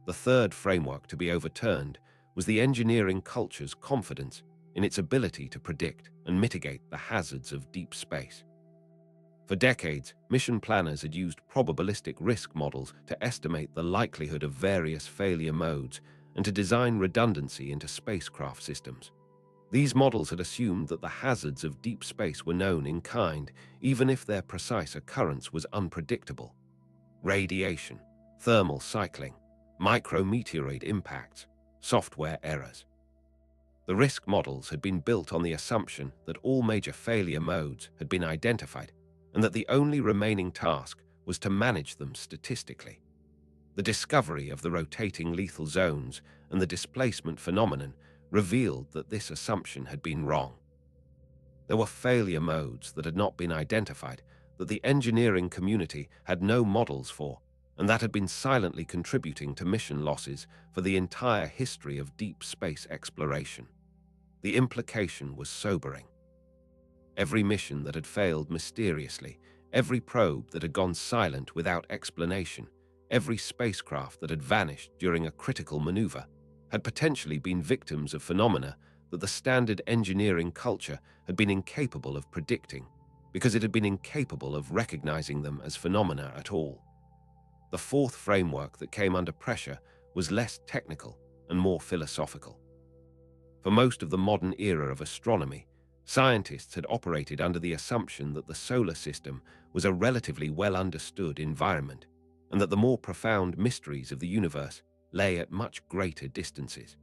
The third framework to be overturned was the engineering culture's confidence in its ability to predict and mitigate the hazards of deep space. For decades, mission planners had used probabilistic risk models to estimate the likelihood of various failure modes and to design redundancy into spacecraft systems. These models had assumed that the hazards of deep space were known in kind, even if their precise occurrence was unpredictable. Radiation, thermal cycling, micrometeoroid impacts, software errors. The risk models had been built on the assumption that all major failure modes had been identified and that the only remaining task was to manage them statistically. The discovery of the rotating lethal zones and the displacement phenomenon revealed that this assumption had been wrong. There were failure modes that had not been identified, that the engineering community had no models for, and that had been silently contributing to mission losses for the entire history of deep space exploration. The implication was sobering. Every mission that had failed mysteriously, every probe that had gone silent without explanation, every spacecraft that had vanished during a critical maneuver, had potentially been victims of phenomena that the standard engineering culture had been incapable of predicting, because it had been incapable of recognizing them as phenomena at all. The fourth framework that came under pressure was less technical and more philosophical. For most of the modern era of astronomy, Scientists had operated under the assumption that the solar system was a relatively well-understood environment, and that the more profound mysteries of the universe lay at much greater distances.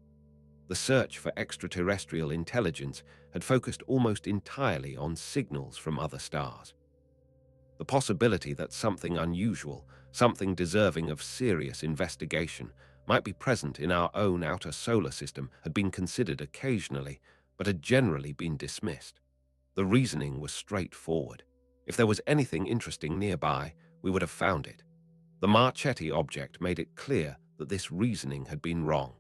The search for extraterrestrial intelligence had focused almost entirely on signals from other stars. The possibility that something unusual, something deserving of serious investigation, might be present in our own outer solar system had been considered occasionally, but had generally been dismissed. The reasoning was straightforward. If there was anything interesting nearby, we would have found it. The Marchetti object made it clear that this reasoning had been wrong.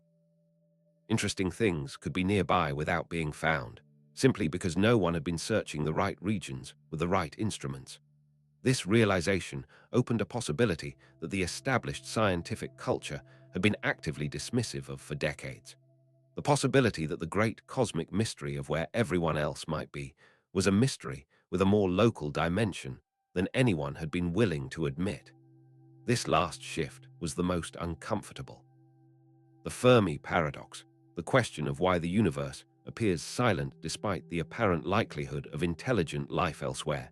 Interesting things could be nearby without being found, simply because no one had been searching the right regions with the right instruments. This realization opened a possibility that the established scientific culture had been actively dismissive of for decades. The possibility that the great cosmic mystery of where everyone else might be was a mystery with a more local dimension than anyone had been willing to admit. This last shift was the most uncomfortable. The Fermi paradox, the question of why the universe appears silent despite the apparent likelihood of intelligent life elsewhere,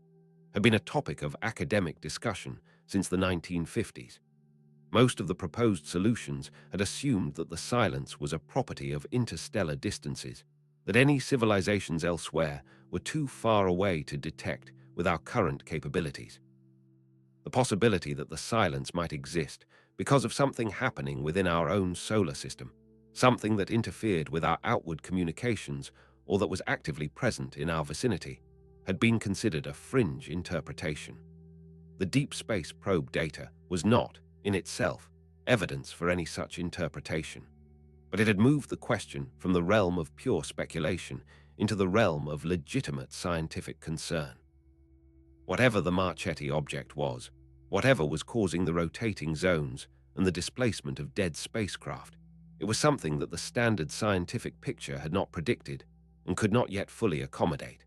had been a topic of academic discussion since the 1950s. Most of the proposed solutions had assumed that the silence was a property of interstellar distances, that any civilizations elsewhere were too far away to detect with our current capabilities. The possibility that the silence might exist because of something happening within our own solar system, something that interfered with our outward communications or that was actively present in our vicinity, had been considered a fringe interpretation. The deep space probe data was not, in itself, evidence for any such interpretation, but it had moved the question from the realm of pure speculation into the realm of legitimate scientific concern. Whatever the Marchetti object was, whatever was causing the rotating zones and the displacement of dead spacecraft, it was something that the standard scientific picture had not predicted and could not yet fully accommodate.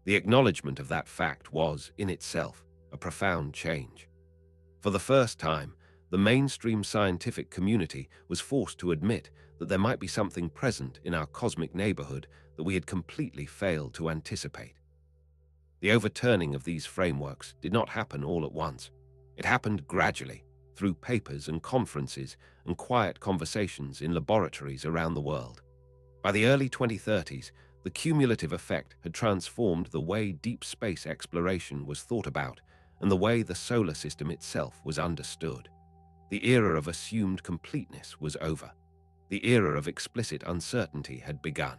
The acknowledgement of that fact was, in itself, a profound change. For the first time, the mainstream scientific community was forced to admit that there might be something present in our cosmic neighborhood that we had completely failed to anticipate. The overturning of these frameworks did not happen all at once. It happened gradually, through papers and conferences and quiet conversations in laboratories around the world. By the early 2030s, the cumulative effect had transformed the way deep space exploration was thought about and the way the solar system itself was understood. The era of assumed completeness was over. The era of explicit uncertainty had begun.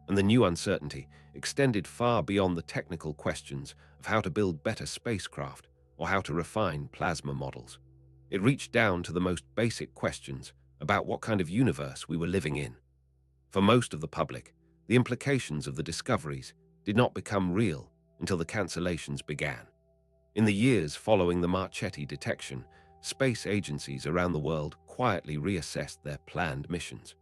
And the new uncertainty extended far beyond the technical questions of how to build better spacecraft or how to refine plasma models. It reached down to the most basic questions about what kind of universe we were living in. For most of the public, the implications of the discoveries did not become real until the cancellations began. In the years following the Marchetti detection, space agencies around the world quietly reassessed their planned missions.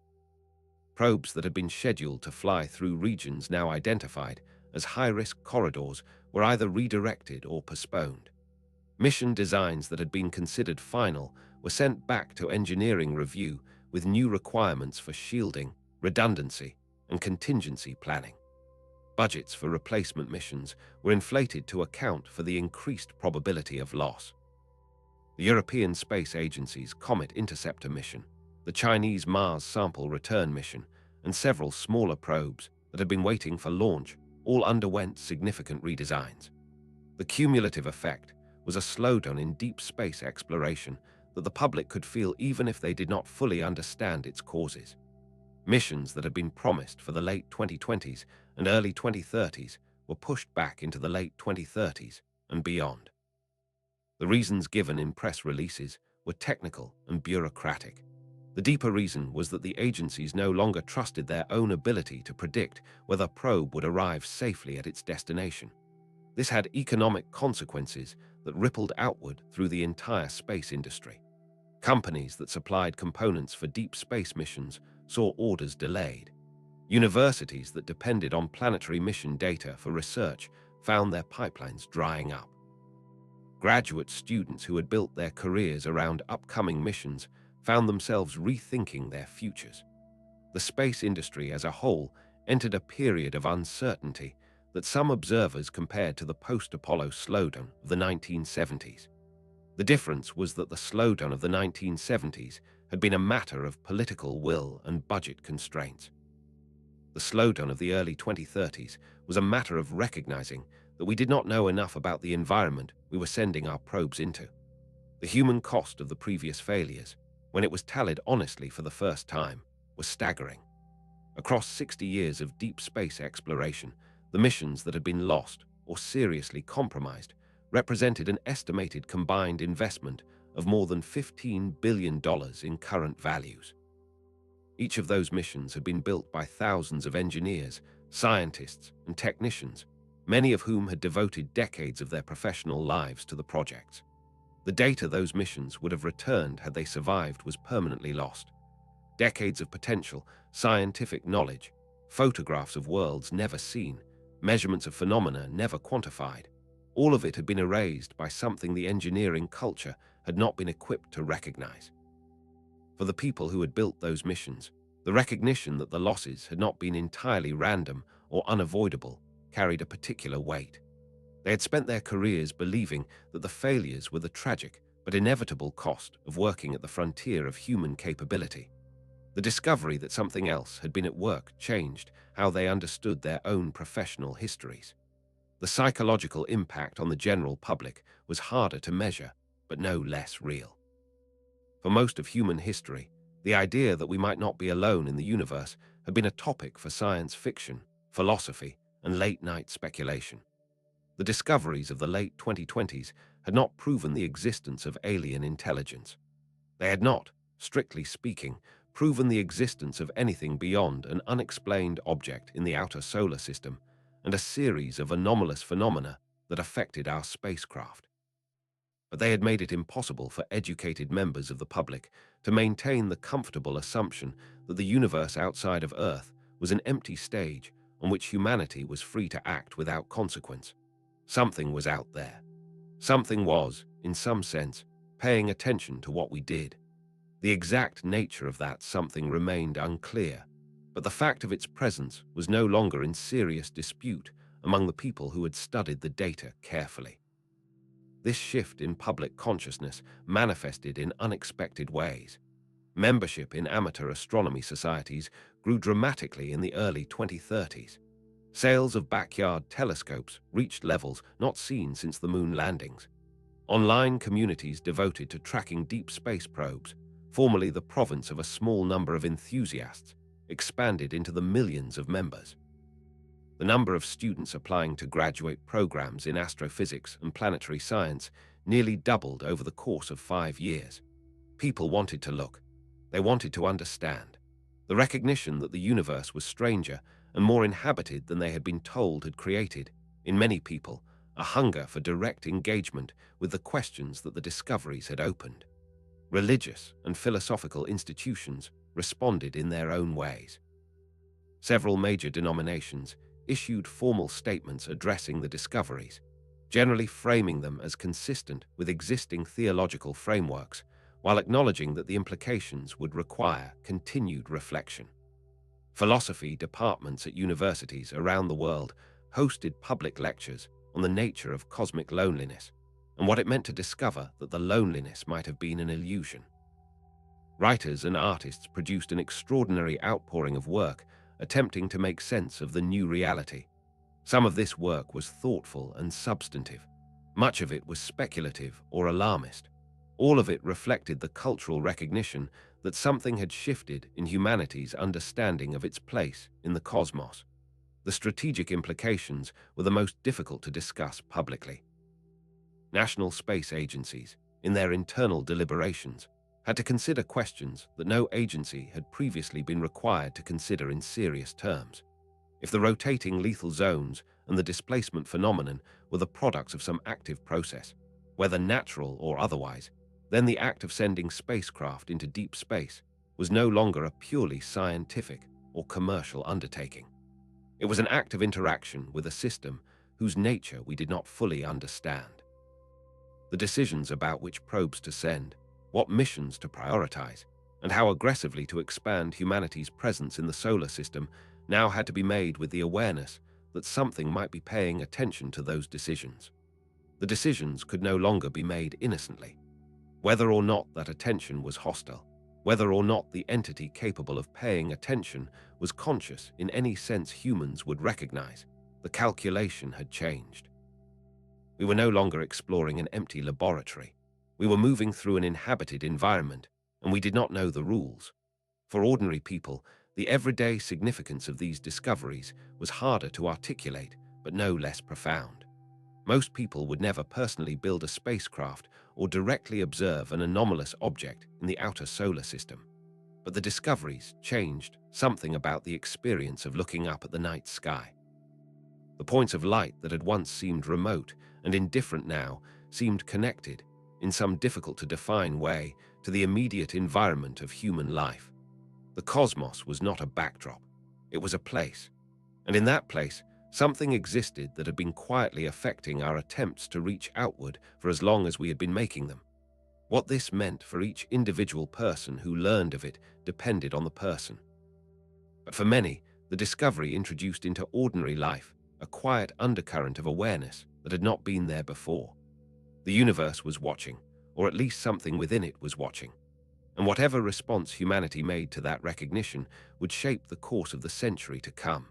Probes that had been scheduled to fly through regions now identified as high-risk corridors were either redirected or postponed. Mission designs that had been considered final were sent back to engineering review with new requirements for shielding, redundancy, and contingency planning. Budgets for replacement missions were inflated to account for the increased probability of loss. The European Space Agency's Comet Interceptor mission, the Chinese Mars Sample Return mission, and several smaller probes that had been waiting for launch all underwent significant redesigns. The cumulative effect was a slowdown in deep space exploration that the public could feel even if they did not fully understand its causes. Missions that had been promised for the late 2020s and early 2030s were pushed back into the late 2030s and beyond. The reasons given in press releases were technical and bureaucratic. The deeper reason was that the agencies no longer trusted their own ability to predict whether a probe would arrive safely at its destination. This had economic consequences that rippled outward through the entire space industry. Companies that supplied components for deep space missions saw orders delayed. Universities that depended on planetary mission data for research found their pipelines drying up. Graduate students who had built their careers around upcoming missions found themselves rethinking their futures. The space industry as a whole entered a period of uncertainty that some observers compared to the post-Apollo slowdown of the 1970s. The difference was that the slowdown of the 1970s had been a matter of political will and budget constraints. The slowdown of the early 2030s was a matter of recognizing that we did not know enough about the environment we were sending our probes into. The human cost of the previous failures, when it was tallied honestly for the first time, was staggering. Across 60 years of deep space exploration, the missions that had been lost or seriously compromised represented an estimated combined investment of more than $15 billion in current values. Each of those missions had been built by thousands of engineers, scientists, and technicians, many of whom had devoted decades of their professional lives to the projects. The data those missions would have returned had they survived was permanently lost. Decades of potential, scientific knowledge, photographs of worlds never seen, measurements of phenomena never quantified. All of it had been erased by something the engineering culture had not been equipped to recognize. For the people who had built those missions, the recognition that the losses had not been entirely random or unavoidable carried a particular weight. They had spent their careers believing that the failures were the tragic but inevitable cost of working at the frontier of human capability. The discovery that something else had been at work changed how they understood their own professional histories. The psychological impact on the general public was harder to measure, but no less real. For most of human history, the idea that we might not be alone in the universe had been a topic for science fiction, philosophy, and late-night speculation. The discoveries of the late 2020s had not proven the existence of alien intelligence. They had not, strictly speaking, proven the existence of anything beyond an unexplained object in the outer solar system and a series of anomalous phenomena that affected our spacecraft. But they had made it impossible for educated members of the public to maintain the comfortable assumption that the universe outside of Earth was an empty stage on which humanity was free to act without consequence. Something was out there. Something was, in some sense, paying attention to what we did. The exact nature of that something remained unclear, but the fact of its presence was no longer in serious dispute among the people who had studied the data carefully. This shift in public consciousness manifested in unexpected ways. Membership in amateur astronomy societies grew dramatically in the early 2030s. Sales of backyard telescopes reached levels not seen since the moon landings. Online communities devoted to tracking deep space probes, formerly the province of a small number of enthusiasts, expanded into the millions of members. The number of students applying to graduate programs in astrophysics and planetary science nearly doubled over the course of 5 years. People wanted to look. They wanted to understand. The recognition that the universe was stranger and more inhabited than they had been told had created, in many people, a hunger for direct engagement with the questions that the discoveries had opened. Religious and philosophical institutions responded in their own ways. Several major denominations issued formal statements addressing the discoveries, generally framing them as consistent with existing theological frameworks, while acknowledging that the implications would require continued reflection. Philosophy departments at universities around the world hosted public lectures on the nature of cosmic loneliness and what it meant to discover that the loneliness might have been an illusion. Writers and artists produced an extraordinary outpouring of work attempting to make sense of the new reality. Some of this work was thoughtful and substantive. Much of it was speculative or alarmist. All of it reflected the cultural recognition that something had shifted in humanity's understanding of its place in the cosmos. The strategic implications were the most difficult to discuss publicly. National space agencies, in their internal deliberations, had to consider questions that no agency had previously been required to consider in serious terms. If the rotating lethal zones and the displacement phenomenon were the products of some active process, whether natural or otherwise, then the act of sending spacecraft into deep space was no longer a purely scientific or commercial undertaking. It was an act of interaction with a system whose nature we did not fully understand. The decisions about which probes to send, what missions to prioritize, and how aggressively to expand humanity's presence in the solar system now had to be made with the awareness that something might be paying attention to those decisions. The decisions could no longer be made innocently. Whether or not that attention was hostile, whether or not the entity capable of paying attention was conscious in any sense humans would recognize, the calculation had changed. We were no longer exploring an empty laboratory. We were moving through an inhabited environment, and we did not know the rules. For ordinary people, the everyday significance of these discoveries was harder to articulate, but no less profound. Most people would never personally build a spacecraft or directly observe an anomalous object in the outer solar system. But the discoveries changed something about the experience of looking up at the night sky. The points of light that had once seemed remote and indifferent now seemed connected, in some difficult-to-define way, to the immediate environment of human life. The cosmos was not a backdrop, it was a place. And in that place, something existed that had been quietly affecting our attempts to reach outward for as long as we had been making them. What this meant for each individual person who learned of it depended on the person. But for many, the discovery introduced into ordinary life a quiet undercurrent of awareness that had not been there before. The universe was watching, or at least something within it was watching. And whatever response humanity made to that recognition would shape the course of the century to come.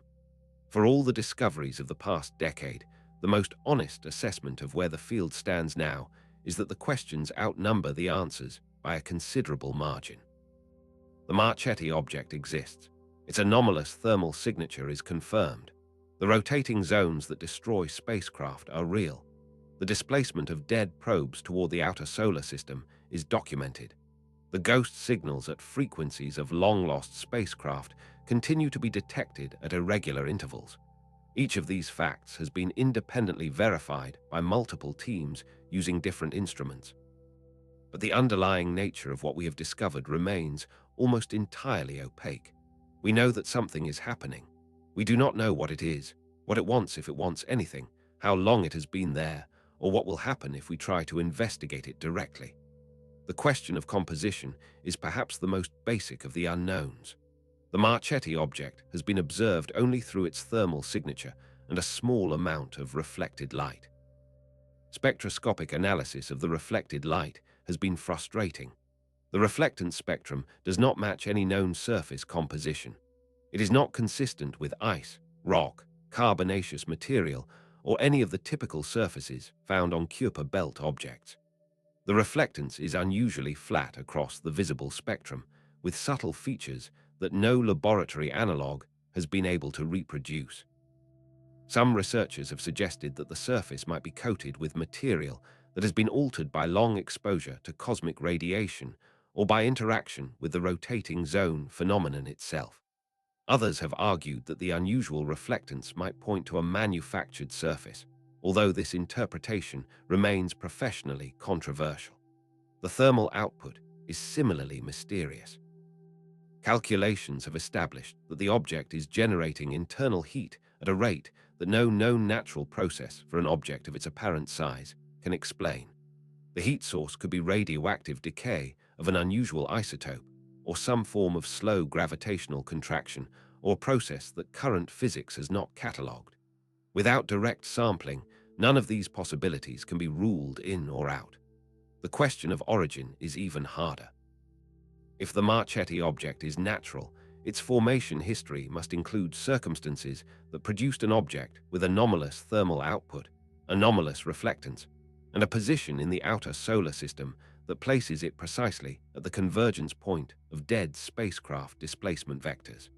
For all the discoveries of the past decade, the most honest assessment of where the field stands now is that the questions outnumber the answers by a considerable margin. The Marchetti object exists. Its anomalous thermal signature is confirmed. The rotating zones that destroy spacecraft are real. The displacement of dead probes toward the outer solar system is documented. The ghost signals at frequencies of long-lost spacecraft continue to be detected at irregular intervals. Each of these facts has been independently verified by multiple teams using different instruments. But the underlying nature of what we have discovered remains almost entirely opaque. We know that something is happening. We do not know what it is, what it wants if it wants anything, how long it has been there, or what will happen if we try to investigate it directly. The question of composition is perhaps the most basic of the unknowns. The Marchetti object has been observed only through its thermal signature and a small amount of reflected light. Spectroscopic analysis of the reflected light has been frustrating. The reflectance spectrum does not match any known surface composition. It is not consistent with ice, rock, carbonaceous material, or any of the typical surfaces found on Kuiper belt objects. The reflectance is unusually flat across the visible spectrum, with subtle features that no laboratory analog has been able to reproduce. Some researchers have suggested that the surface might be coated with material that has been altered by long exposure to cosmic radiation or by interaction with the rotating zone phenomenon itself. Others have argued that the unusual reflectance might point to a manufactured surface, although this interpretation remains professionally controversial. The thermal output is similarly mysterious. Calculations have established that the object is generating internal heat at a rate that no known natural process for an object of its apparent size can explain. The heat source could be radioactive decay of an unusual isotope, or some form of slow gravitational contraction, or a process that current physics has not catalogued. Without direct sampling, none of these possibilities can be ruled in or out. The question of origin is even harder. If the Marchetti object is natural, its formation history must include circumstances that produced an object with anomalous thermal output, anomalous reflectance, and a position in the outer solar system that places it precisely at the convergence point of dead spacecraft displacement vectors.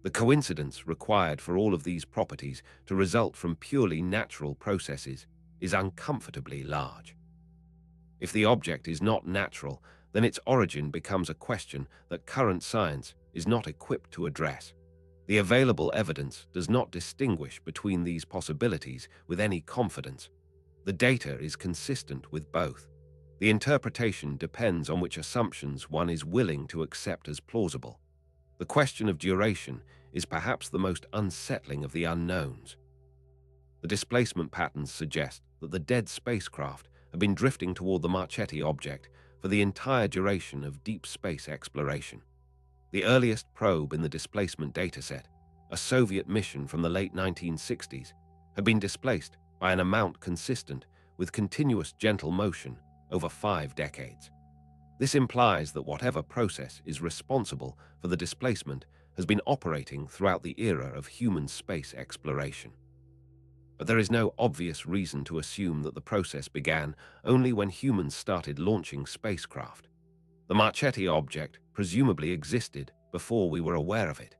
The coincidence required for all of these properties to result from purely natural processes is uncomfortably large. If the object is not natural, then its origin becomes a question that current science is not equipped to address. The available evidence does not distinguish between these possibilities with any confidence. The data is consistent with both. The interpretation depends on which assumptions one is willing to accept as plausible. The question of duration is perhaps the most unsettling of the unknowns. The displacement patterns suggest that the dead spacecraft have been drifting toward the Marchetti object for the entire duration of deep space exploration. The earliest probe in the displacement dataset, a Soviet mission from the late 1960s, had been displaced by an amount consistent with continuous gentle motion over 5 decades. This implies that whatever process is responsible for the displacement has been operating throughout the era of human space exploration. But there is no obvious reason to assume that the process began only when humans started launching spacecraft. The Marchetti object presumably existed before we were aware of it.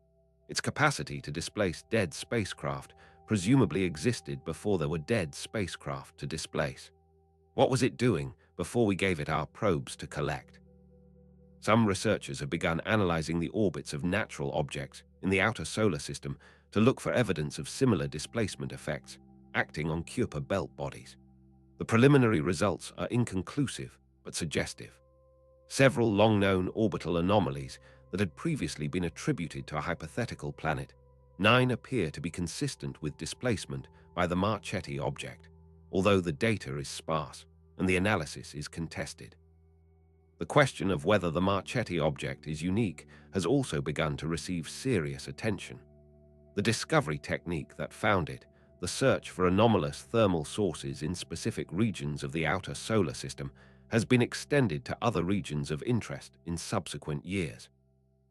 Its capacity to displace dead spacecraft presumably existed before there were dead spacecraft to displace. What was it doing before we gave it our probes to collect? Some researchers have begun analyzing the orbits of natural objects in the outer solar system to look for evidence of similar displacement effects acting on Kuiper belt bodies. The preliminary results are inconclusive but suggestive. Several long-known orbital anomalies that had previously been attributed to a hypothetical planet, 9 appear to be consistent with displacement by the Marchetti object, although the data is sparse and the analysis is contested. The question of whether the Marchetti object is unique has also begun to receive serious attention. The discovery technique that found it, the search for anomalous thermal sources in specific regions of the outer solar system, has been extended to other regions of interest in subsequent years.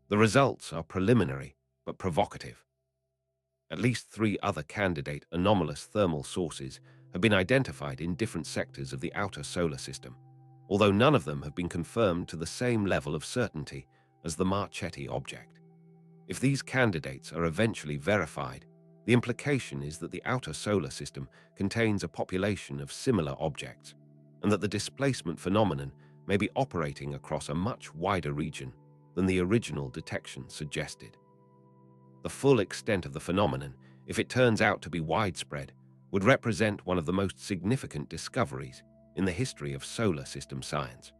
The results are preliminary but provocative. At least 3 other candidate anomalous thermal sources have been identified in different sectors of the outer solar system, although none of them have been confirmed to the same level of certainty as the Marchetti object. If these candidates are eventually verified, the implication is that the outer solar system contains a population of similar objects, and that the displacement phenomenon may be operating across a much wider region than the original detection suggested. The full extent of the phenomenon, if it turns out to be widespread, would represent one of the most significant discoveries in the history of solar system science.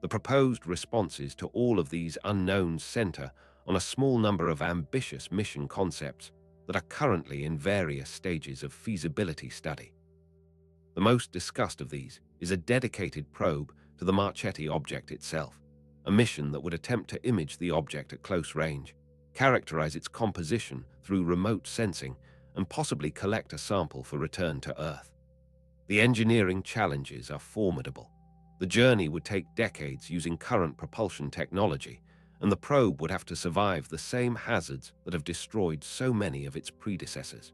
The proposed responses to all of these unknowns center on a small number of ambitious mission concepts that are currently in various stages of feasibility study. The most discussed of these is a dedicated probe to the Marchetti object itself, a mission that would attempt to image the object at close range, characterize its composition through remote sensing, and possibly collect a sample for return to Earth. The engineering challenges are formidable. The journey would take decades using current propulsion technology, and the probe would have to survive the same hazards that have destroyed so many of its predecessors.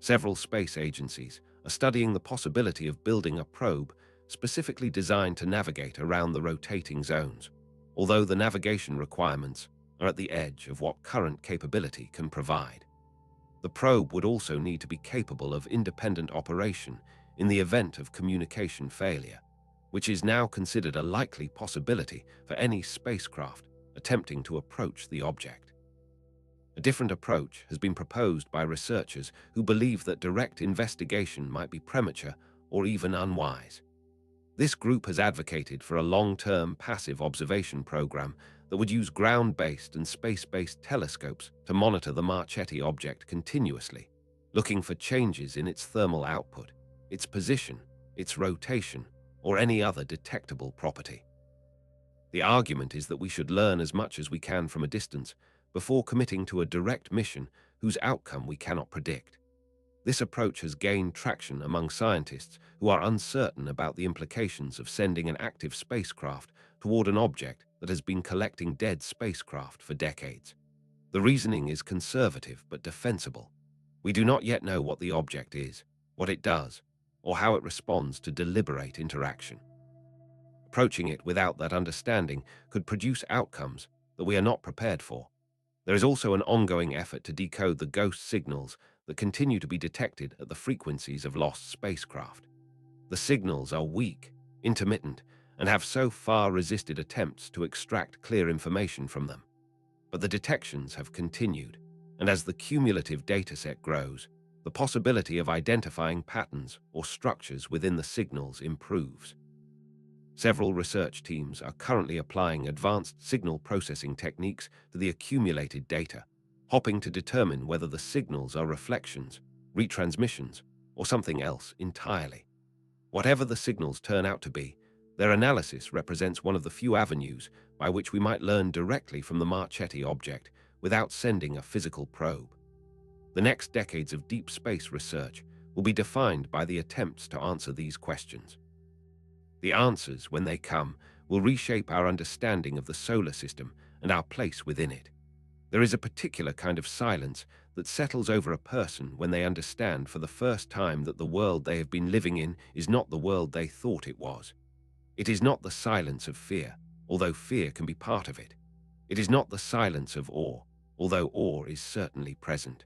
Several space agencies are studying the possibility of building a probe specifically designed to navigate around the rotating zones, although the navigation requirements are at the edge of what current capability can provide. The probe would also need to be capable of independent operation in the event of communication failure, which is now considered a likely possibility for any spacecraft attempting to approach the object. A different approach has been proposed by researchers who believe that direct investigation might be premature or even unwise. This group has advocated for a long-term passive observation program that would use ground-based and space-based telescopes to monitor the Marchetti object continuously, looking for changes in its thermal output, its position, its rotation, or any other detectable property. The argument is that we should learn as much as we can from a distance before committing to a direct mission whose outcome we cannot predict. This approach has gained traction among scientists who are uncertain about the implications of sending an active spacecraft toward an object that has been collecting dead spacecraft for decades. The reasoning is conservative but defensible. We do not yet know what the object is, what it does, or how it responds to deliberate interaction. Approaching it without that understanding could produce outcomes that we are not prepared for. There is also an ongoing effort to decode the ghost signals that continue to be detected at the frequencies of lost spacecraft. The signals are weak, intermittent, and have so far resisted attempts to extract clear information from them. But the detections have continued, and as the cumulative dataset grows, the possibility of identifying patterns or structures within the signals improves. Several research teams are currently applying advanced signal processing techniques to the accumulated data, hoping to determine whether the signals are reflections, retransmissions, or something else entirely. Whatever the signals turn out to be, their analysis represents one of the few avenues by which we might learn directly from the Marchetti object without sending a physical probe. The next decades of deep space research will be defined by the attempts to answer these questions. The answers, when they come, will reshape our understanding of the solar system and our place within it. There is a particular kind of silence that settles over a person when they understand for the first time that the world they have been living in is not the world they thought it was. It is not the silence of fear, although fear can be part of it. It is not the silence of awe, although awe is certainly present.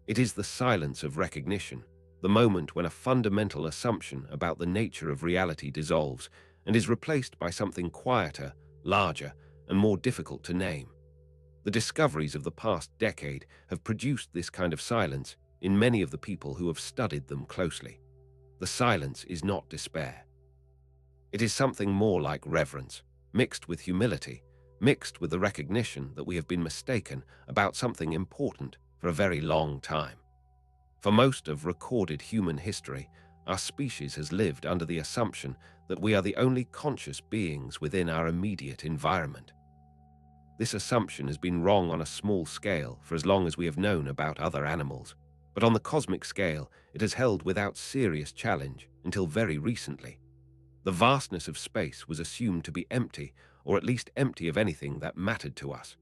It is the silence of recognition, the moment when a fundamental assumption about the nature of reality dissolves and is replaced by something quieter, larger, and more difficult to name. The discoveries of the past decade have produced this kind of silence in many of the people who have studied them closely. The silence is not despair. It is something more like reverence, mixed with humility, mixed with the recognition that we have been mistaken about something important for a very long time. For most of recorded human history, our species has lived under the assumption that we are the only conscious beings within our immediate environment. This assumption has been wrong on a small scale for as long as we have known about other animals, but on the cosmic scale, it has held without serious challenge until very recently. The vastness of space was assumed to be empty, or at least empty of anything that mattered to us.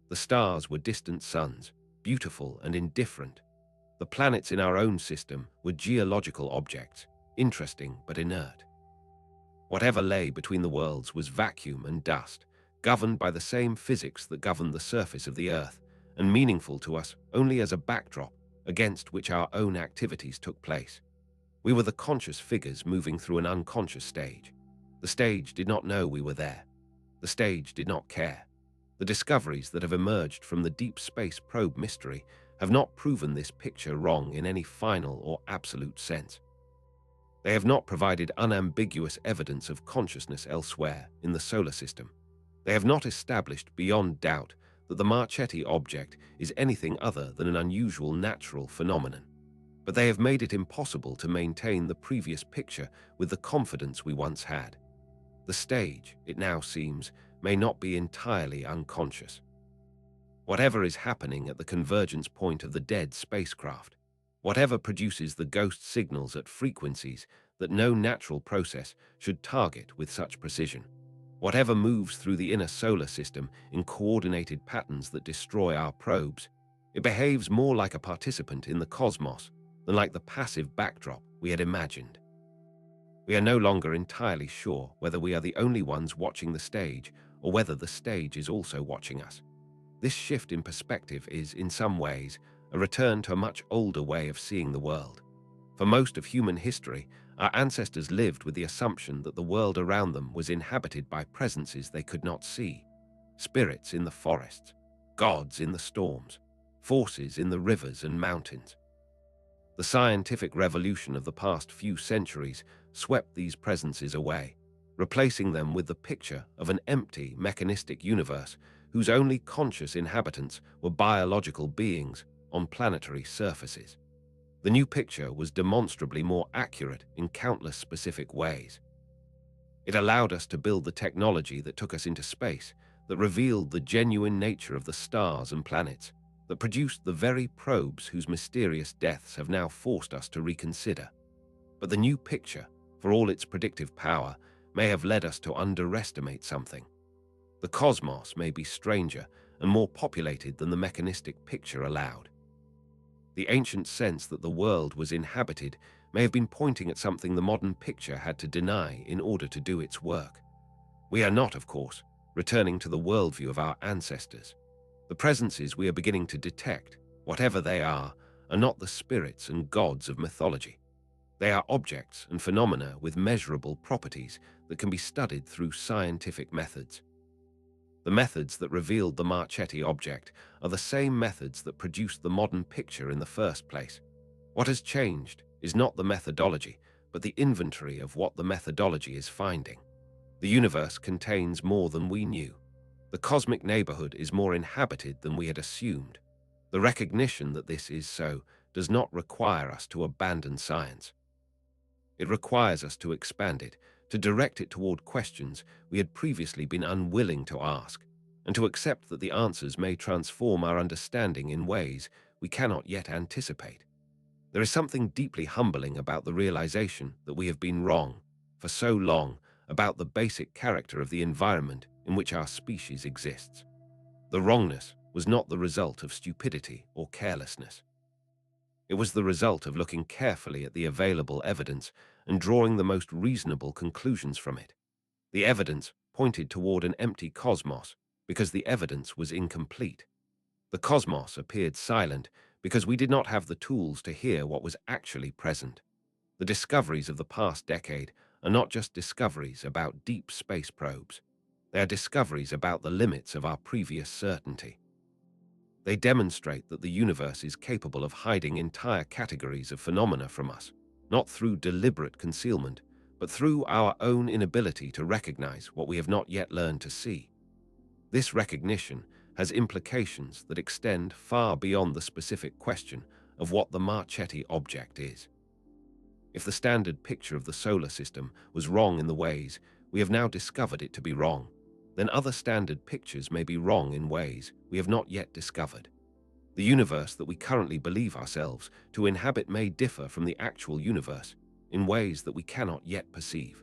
The stars were distant suns, beautiful and indifferent. The planets in our own system were geological objects, interesting but inert. Whatever lay between the worlds was vacuum and dust, governed by the same physics that governed the surface of the Earth, and meaningful to us only as a backdrop against which our own activities took place. We were the conscious figures moving through an unconscious stage. The stage did not know we were there. The stage did not care. The discoveries that have emerged from the deep space probe mystery have not proven this picture wrong in any final or absolute sense. They have not provided unambiguous evidence of consciousness elsewhere in the solar system. They have not established beyond doubt that the Marchetti object is anything other than an unusual natural phenomenon. But they have made it impossible to maintain the previous picture with the confidence we once had. The stage, it now seems, may not be entirely unconscious. Whatever is happening at the convergence point of the dead spacecraft, whatever produces the ghost signals at frequencies that no natural process should target with such precision, whatever moves through the inner solar system in coordinated patterns that destroy our probes, it behaves more like a participant in the cosmos than like the passive backdrop we had imagined. We are no longer entirely sure whether we are the only ones watching the stage or whether the stage is also watching us. This shift in perspective is, in some ways, a return to a much older way of seeing the world. For most of human history, our ancestors lived with the assumption that the world around them was inhabited by presences they could not see, spirits in the forests, gods in the storms, forces in the rivers and mountains. The scientific revolution of the past few centuries swept these presences away, replacing them with the picture of an empty, mechanistic universe whose only conscious inhabitants were biological beings on planetary surfaces. The new picture was demonstrably more accurate in countless specific ways. It allowed us to build the technology that took us into space, that revealed the genuine nature of the stars and planets, that produced the very probes whose mysterious deaths have now forced us to reconsider. But the new picture, for all its predictive power, may have led us to underestimate something. The cosmos may be stranger and more populated than the mechanistic picture allowed. The ancient sense that the world was inhabited may have been pointing at something the modern picture had to deny in order to do its work. We are not, of course, returning to the worldview of our ancestors. The presences we are beginning to detect, whatever they are not the spirits and gods of mythology. They are objects and phenomena with measurable properties that can be studied through scientific methods. The methods that revealed the Marchetti object are the same methods that produced the modern picture in the first place. What has changed is not the methodology, but the inventory of what the methodology is finding. The universe contains more than we knew. The cosmic neighborhood is more inhabited than we had assumed. The recognition that this is so does not require us to abandon science. It requires us to expand it, to direct it toward questions we had previously been unwilling to ask, and to accept that the answers may transform our understanding in ways we cannot yet anticipate. There is something deeply humbling about the realization that we have been wrong for so long about the basic character of the environment in which our species exists. The wrongness was not the result of stupidity or carelessness. It was the result of looking carefully at the available evidence and drawing the most reasonable conclusions from it. The evidence pointed toward an empty cosmos because the evidence was incomplete. The cosmos appeared silent because we did not have the tools to hear what was actually present. The discoveries of the past decade are not just discoveries about deep space probes. They are discoveries about the limits of our previous certainty. They demonstrate that the universe is capable of hiding entire categories of phenomena from us, not through deliberate concealment, but through our own inability to recognize what we have not yet learned to see. This recognition has implications that extend far beyond the specific question of what the Marchetti object is. If the standard picture of the solar system was wrong in the ways we have now discovered it to be wrong, then other standard pictures may be wrong in ways we have not yet discovered. The universe that we currently believe ourselves to inhabit may differ from the actual universe in ways that we cannot yet perceive.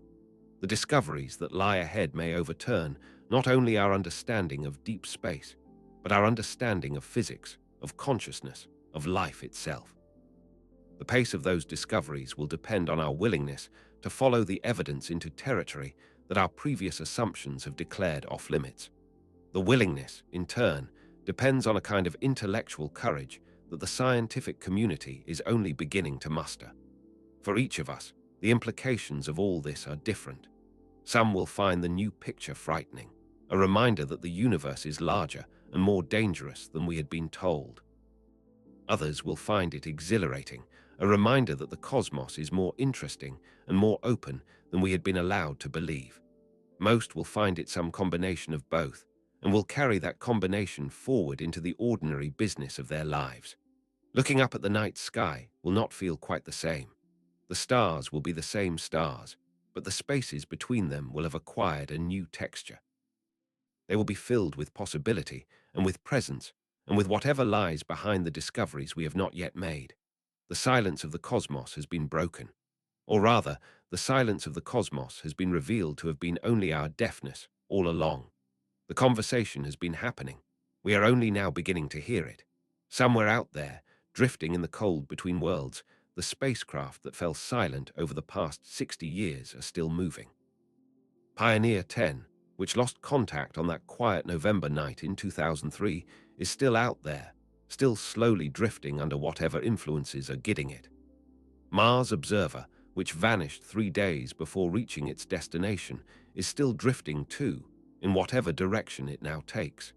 The discoveries that lie ahead may overturn not only our understanding of deep space, but our understanding of physics, of consciousness, of life itself. The pace of those discoveries will depend on our willingness to follow the evidence into territory that our previous assumptions have declared off-limits. The willingness, in turn, depends on a kind of intellectual courage that the scientific community is only beginning to muster. For each of us, the implications of all this are different. Some will find the new picture frightening, a reminder that the universe is larger and more dangerous than we had been told. Others will find it exhilarating, a reminder that the cosmos is more interesting and more open than we had been allowed to believe. Most will find it some combination of both, and will carry that combination forward into the ordinary business of their lives. Looking up at the night sky will not feel quite the same. The stars will be the same stars, but the spaces between them will have acquired a new texture. They will be filled with possibility and with presence and with whatever lies behind the discoveries we have not yet made. The silence of the cosmos has been broken. Or rather, the silence of the cosmos has been revealed to have been only our deafness all along. The conversation has been happening. We are only now beginning to hear it. Somewhere out there, drifting in the cold between worlds, the spacecraft that fell silent over the past 60 years are still moving. Pioneer 10, which lost contact on that quiet November night in 2003, is still out there, still slowly drifting under whatever influences are guiding it. Mars Observer, which vanished 3 days before reaching its destination, is still drifting too, in whatever direction it now takes.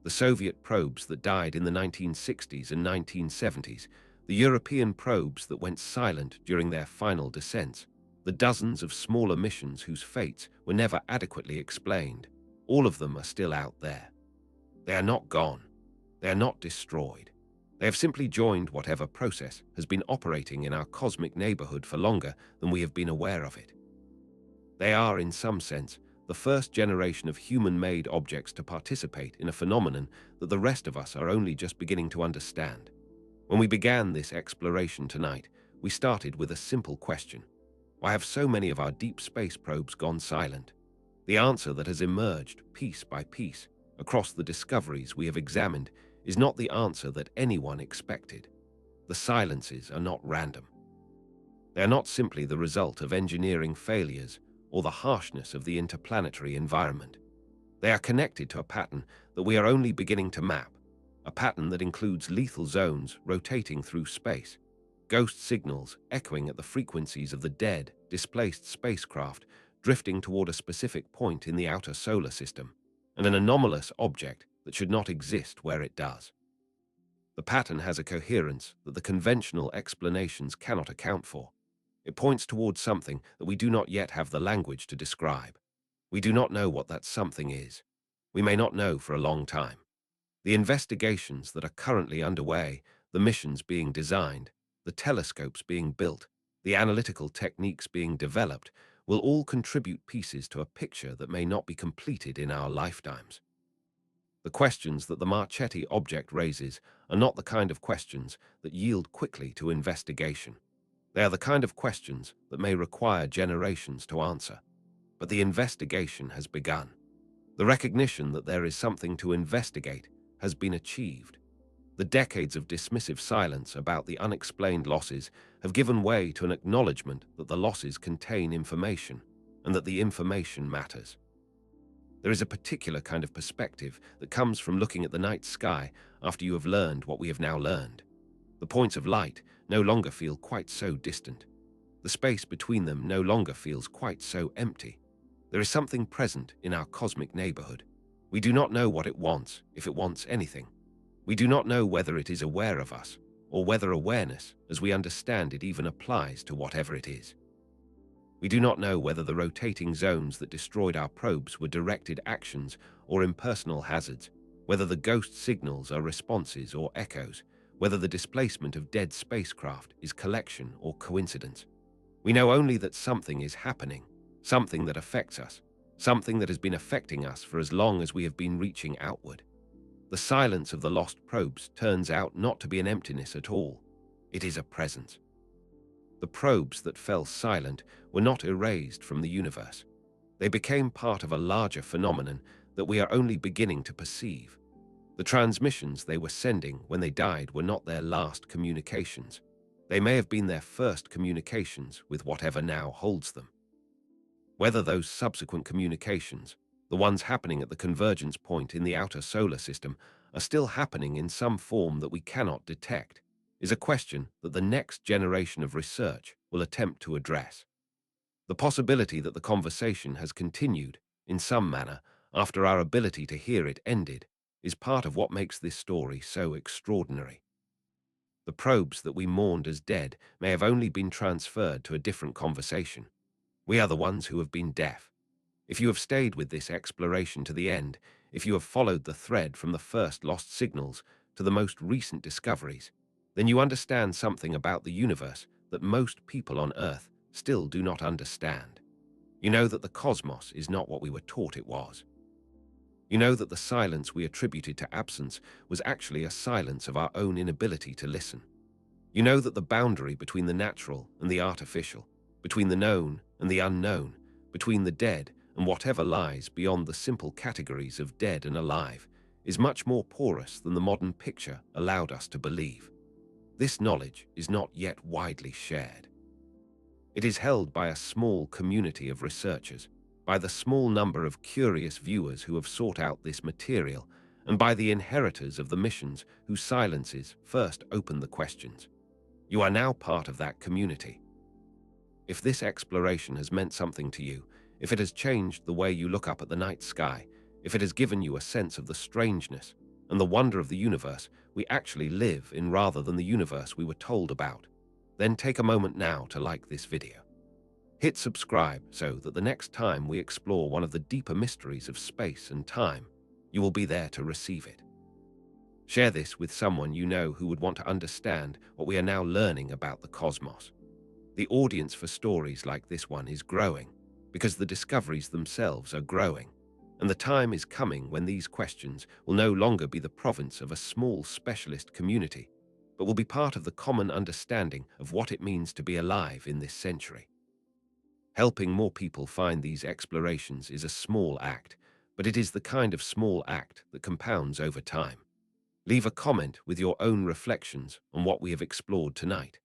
The Soviet probes that died in the 1960s and 1970s, the European probes that went silent during their final descents, the dozens of smaller missions whose fates were never adequately explained, all of them are still out there. They are not gone. They are not destroyed. They have simply joined whatever process has been operating in our cosmic neighborhood for longer than we have been aware of it. They are, in some sense, the first generation of human-made objects to participate in a phenomenon that the rest of us are only just beginning to understand. When we began this exploration tonight, we started with a simple question. Why have so many of our deep space probes gone silent? The answer that has emerged piece by piece across the discoveries we have examined is not the answer that anyone expected. The silences are not random. They are not simply the result of engineering failures or the harshness of the interplanetary environment. They are connected to a pattern that we are only beginning to map, a pattern that includes lethal zones rotating through space, ghost signals echoing at the frequencies of the dead, displaced spacecraft drifting toward a specific point in the outer solar system, and an anomalous object that should not exist where it does. The pattern has a coherence that the conventional explanations cannot account for. It points towards something that we do not yet have the language to describe. We do not know what that something is. We may not know for a long time. The investigations that are currently underway, the missions being designed, the telescopes being built, the analytical techniques being developed, will all contribute pieces to a picture that may not be completed in our lifetimes. The questions that the Marchetti object raises are not the kind of questions that yield quickly to investigation. They are the kind of questions that may require generations to answer. But the investigation has begun. The recognition that there is something to investigate has been achieved. The decades of dismissive silence about the unexplained losses have given way to an acknowledgement that the losses contain information and that the information matters. There is a particular kind of perspective that comes from looking at the night sky after you have learned what we have now learned. The points of light no longer feel quite so distant. The space between them no longer feels quite so empty. There is something present in our cosmic neighborhood. We do not know what it wants, if it wants anything. We do not know whether it is aware of us, or whether awareness, as we understand it, even applies to whatever it is. We do not know whether the rotating zones that destroyed our probes were directed actions or impersonal hazards, whether the ghost signals are responses or echoes, whether the displacement of dead spacecraft is collection or coincidence. We know only that something is happening, something that affects us, something that has been affecting us for as long as we have been reaching outward. The silence of the lost probes turns out not to be an emptiness at all. It is a presence. The probes that fell silent were not erased from the universe. They became part of a larger phenomenon that we are only beginning to perceive. The transmissions they were sending when they died were not their last communications. They may have been their first communications with whatever now holds them. Whether those subsequent communications, the ones happening at the convergence point in the outer solar system, are still happening in some form that we cannot detect, is a question that the next generation of research will attempt to address. The possibility that the conversation has continued, in some manner, after our ability to hear it ended, is part of what makes this story so extraordinary. The probes that we mourned as dead may have only been transferred to a different conversation. We are the ones who have been deaf. If you have stayed with this exploration to the end, if you have followed the thread from the first lost signals to the most recent discoveries, then you understand something about the universe that most people on Earth still do not understand. You know that the cosmos is not what we were taught it was. You know that the silence we attributed to absence was actually a silence of our own inability to listen. You know that the boundary between the natural and the artificial, between the known and the unknown, between the dead and whatever lies beyond the simple categories of dead and alive, is much more porous than the modern picture allowed us to believe. This knowledge is not yet widely shared. It is held by a small community of researchers, by the small number of curious viewers who have sought out this material, and by the inheritors of the missions whose silences first opened the questions. You are now part of that community. If this exploration has meant something to you, if it has changed the way you look up at the night sky, if it has given you a sense of the strangeness and the wonder of the universe we actually live in rather than the universe we were told about, then take a moment now to like this video. Hit subscribe so that the next time we explore one of the deeper mysteries of space and time, you will be there to receive it. Share this with someone you know who would want to understand what we are now learning about the cosmos. The audience for stories like this one is growing because the discoveries themselves are growing, and the time is coming when these questions will no longer be the province of a small specialist community, but will be part of the common understanding of what it means to be alive in this century. Helping more people find these explorations is a small act, but it is the kind of small act that compounds over time. Leave a comment with your own reflections on what we have explored tonight.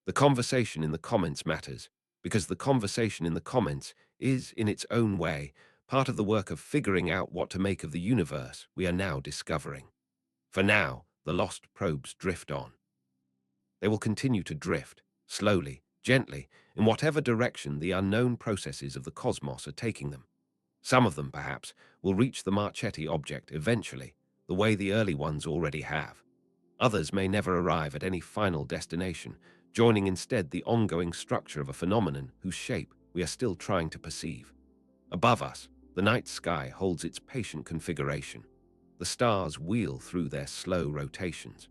The conversation in the comments matters, because the conversation in the comments is, in its own way, part of the work of figuring out what to make of the universe we are now discovering. For now, the lost probes drift on. They will continue to drift, slowly, gently, in whatever direction the unknown processes of the cosmos are taking them. Some of them, perhaps, will reach the Marchetti object eventually, the way the early ones already have. Others may never arrive at any final destination, joining instead the ongoing structure of a phenomenon whose shape we are still trying to perceive. Above us, the night sky holds its patient configuration. The stars wheel through their slow rotations.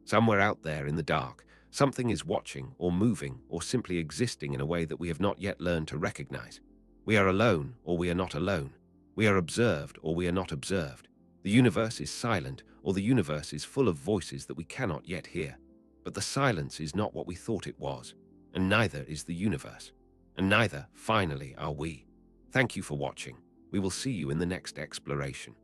Somewhere out there in the dark, something is watching or moving or simply existing in a way that we have not yet learned to recognize. We are alone or we are not alone. We are observed or we are not observed. The universe is silent, or the universe is full of voices that we cannot yet hear. But the silence is not what we thought it was, and neither is the universe. And neither, finally, are we. Thank you for watching. We will see you in the next exploration.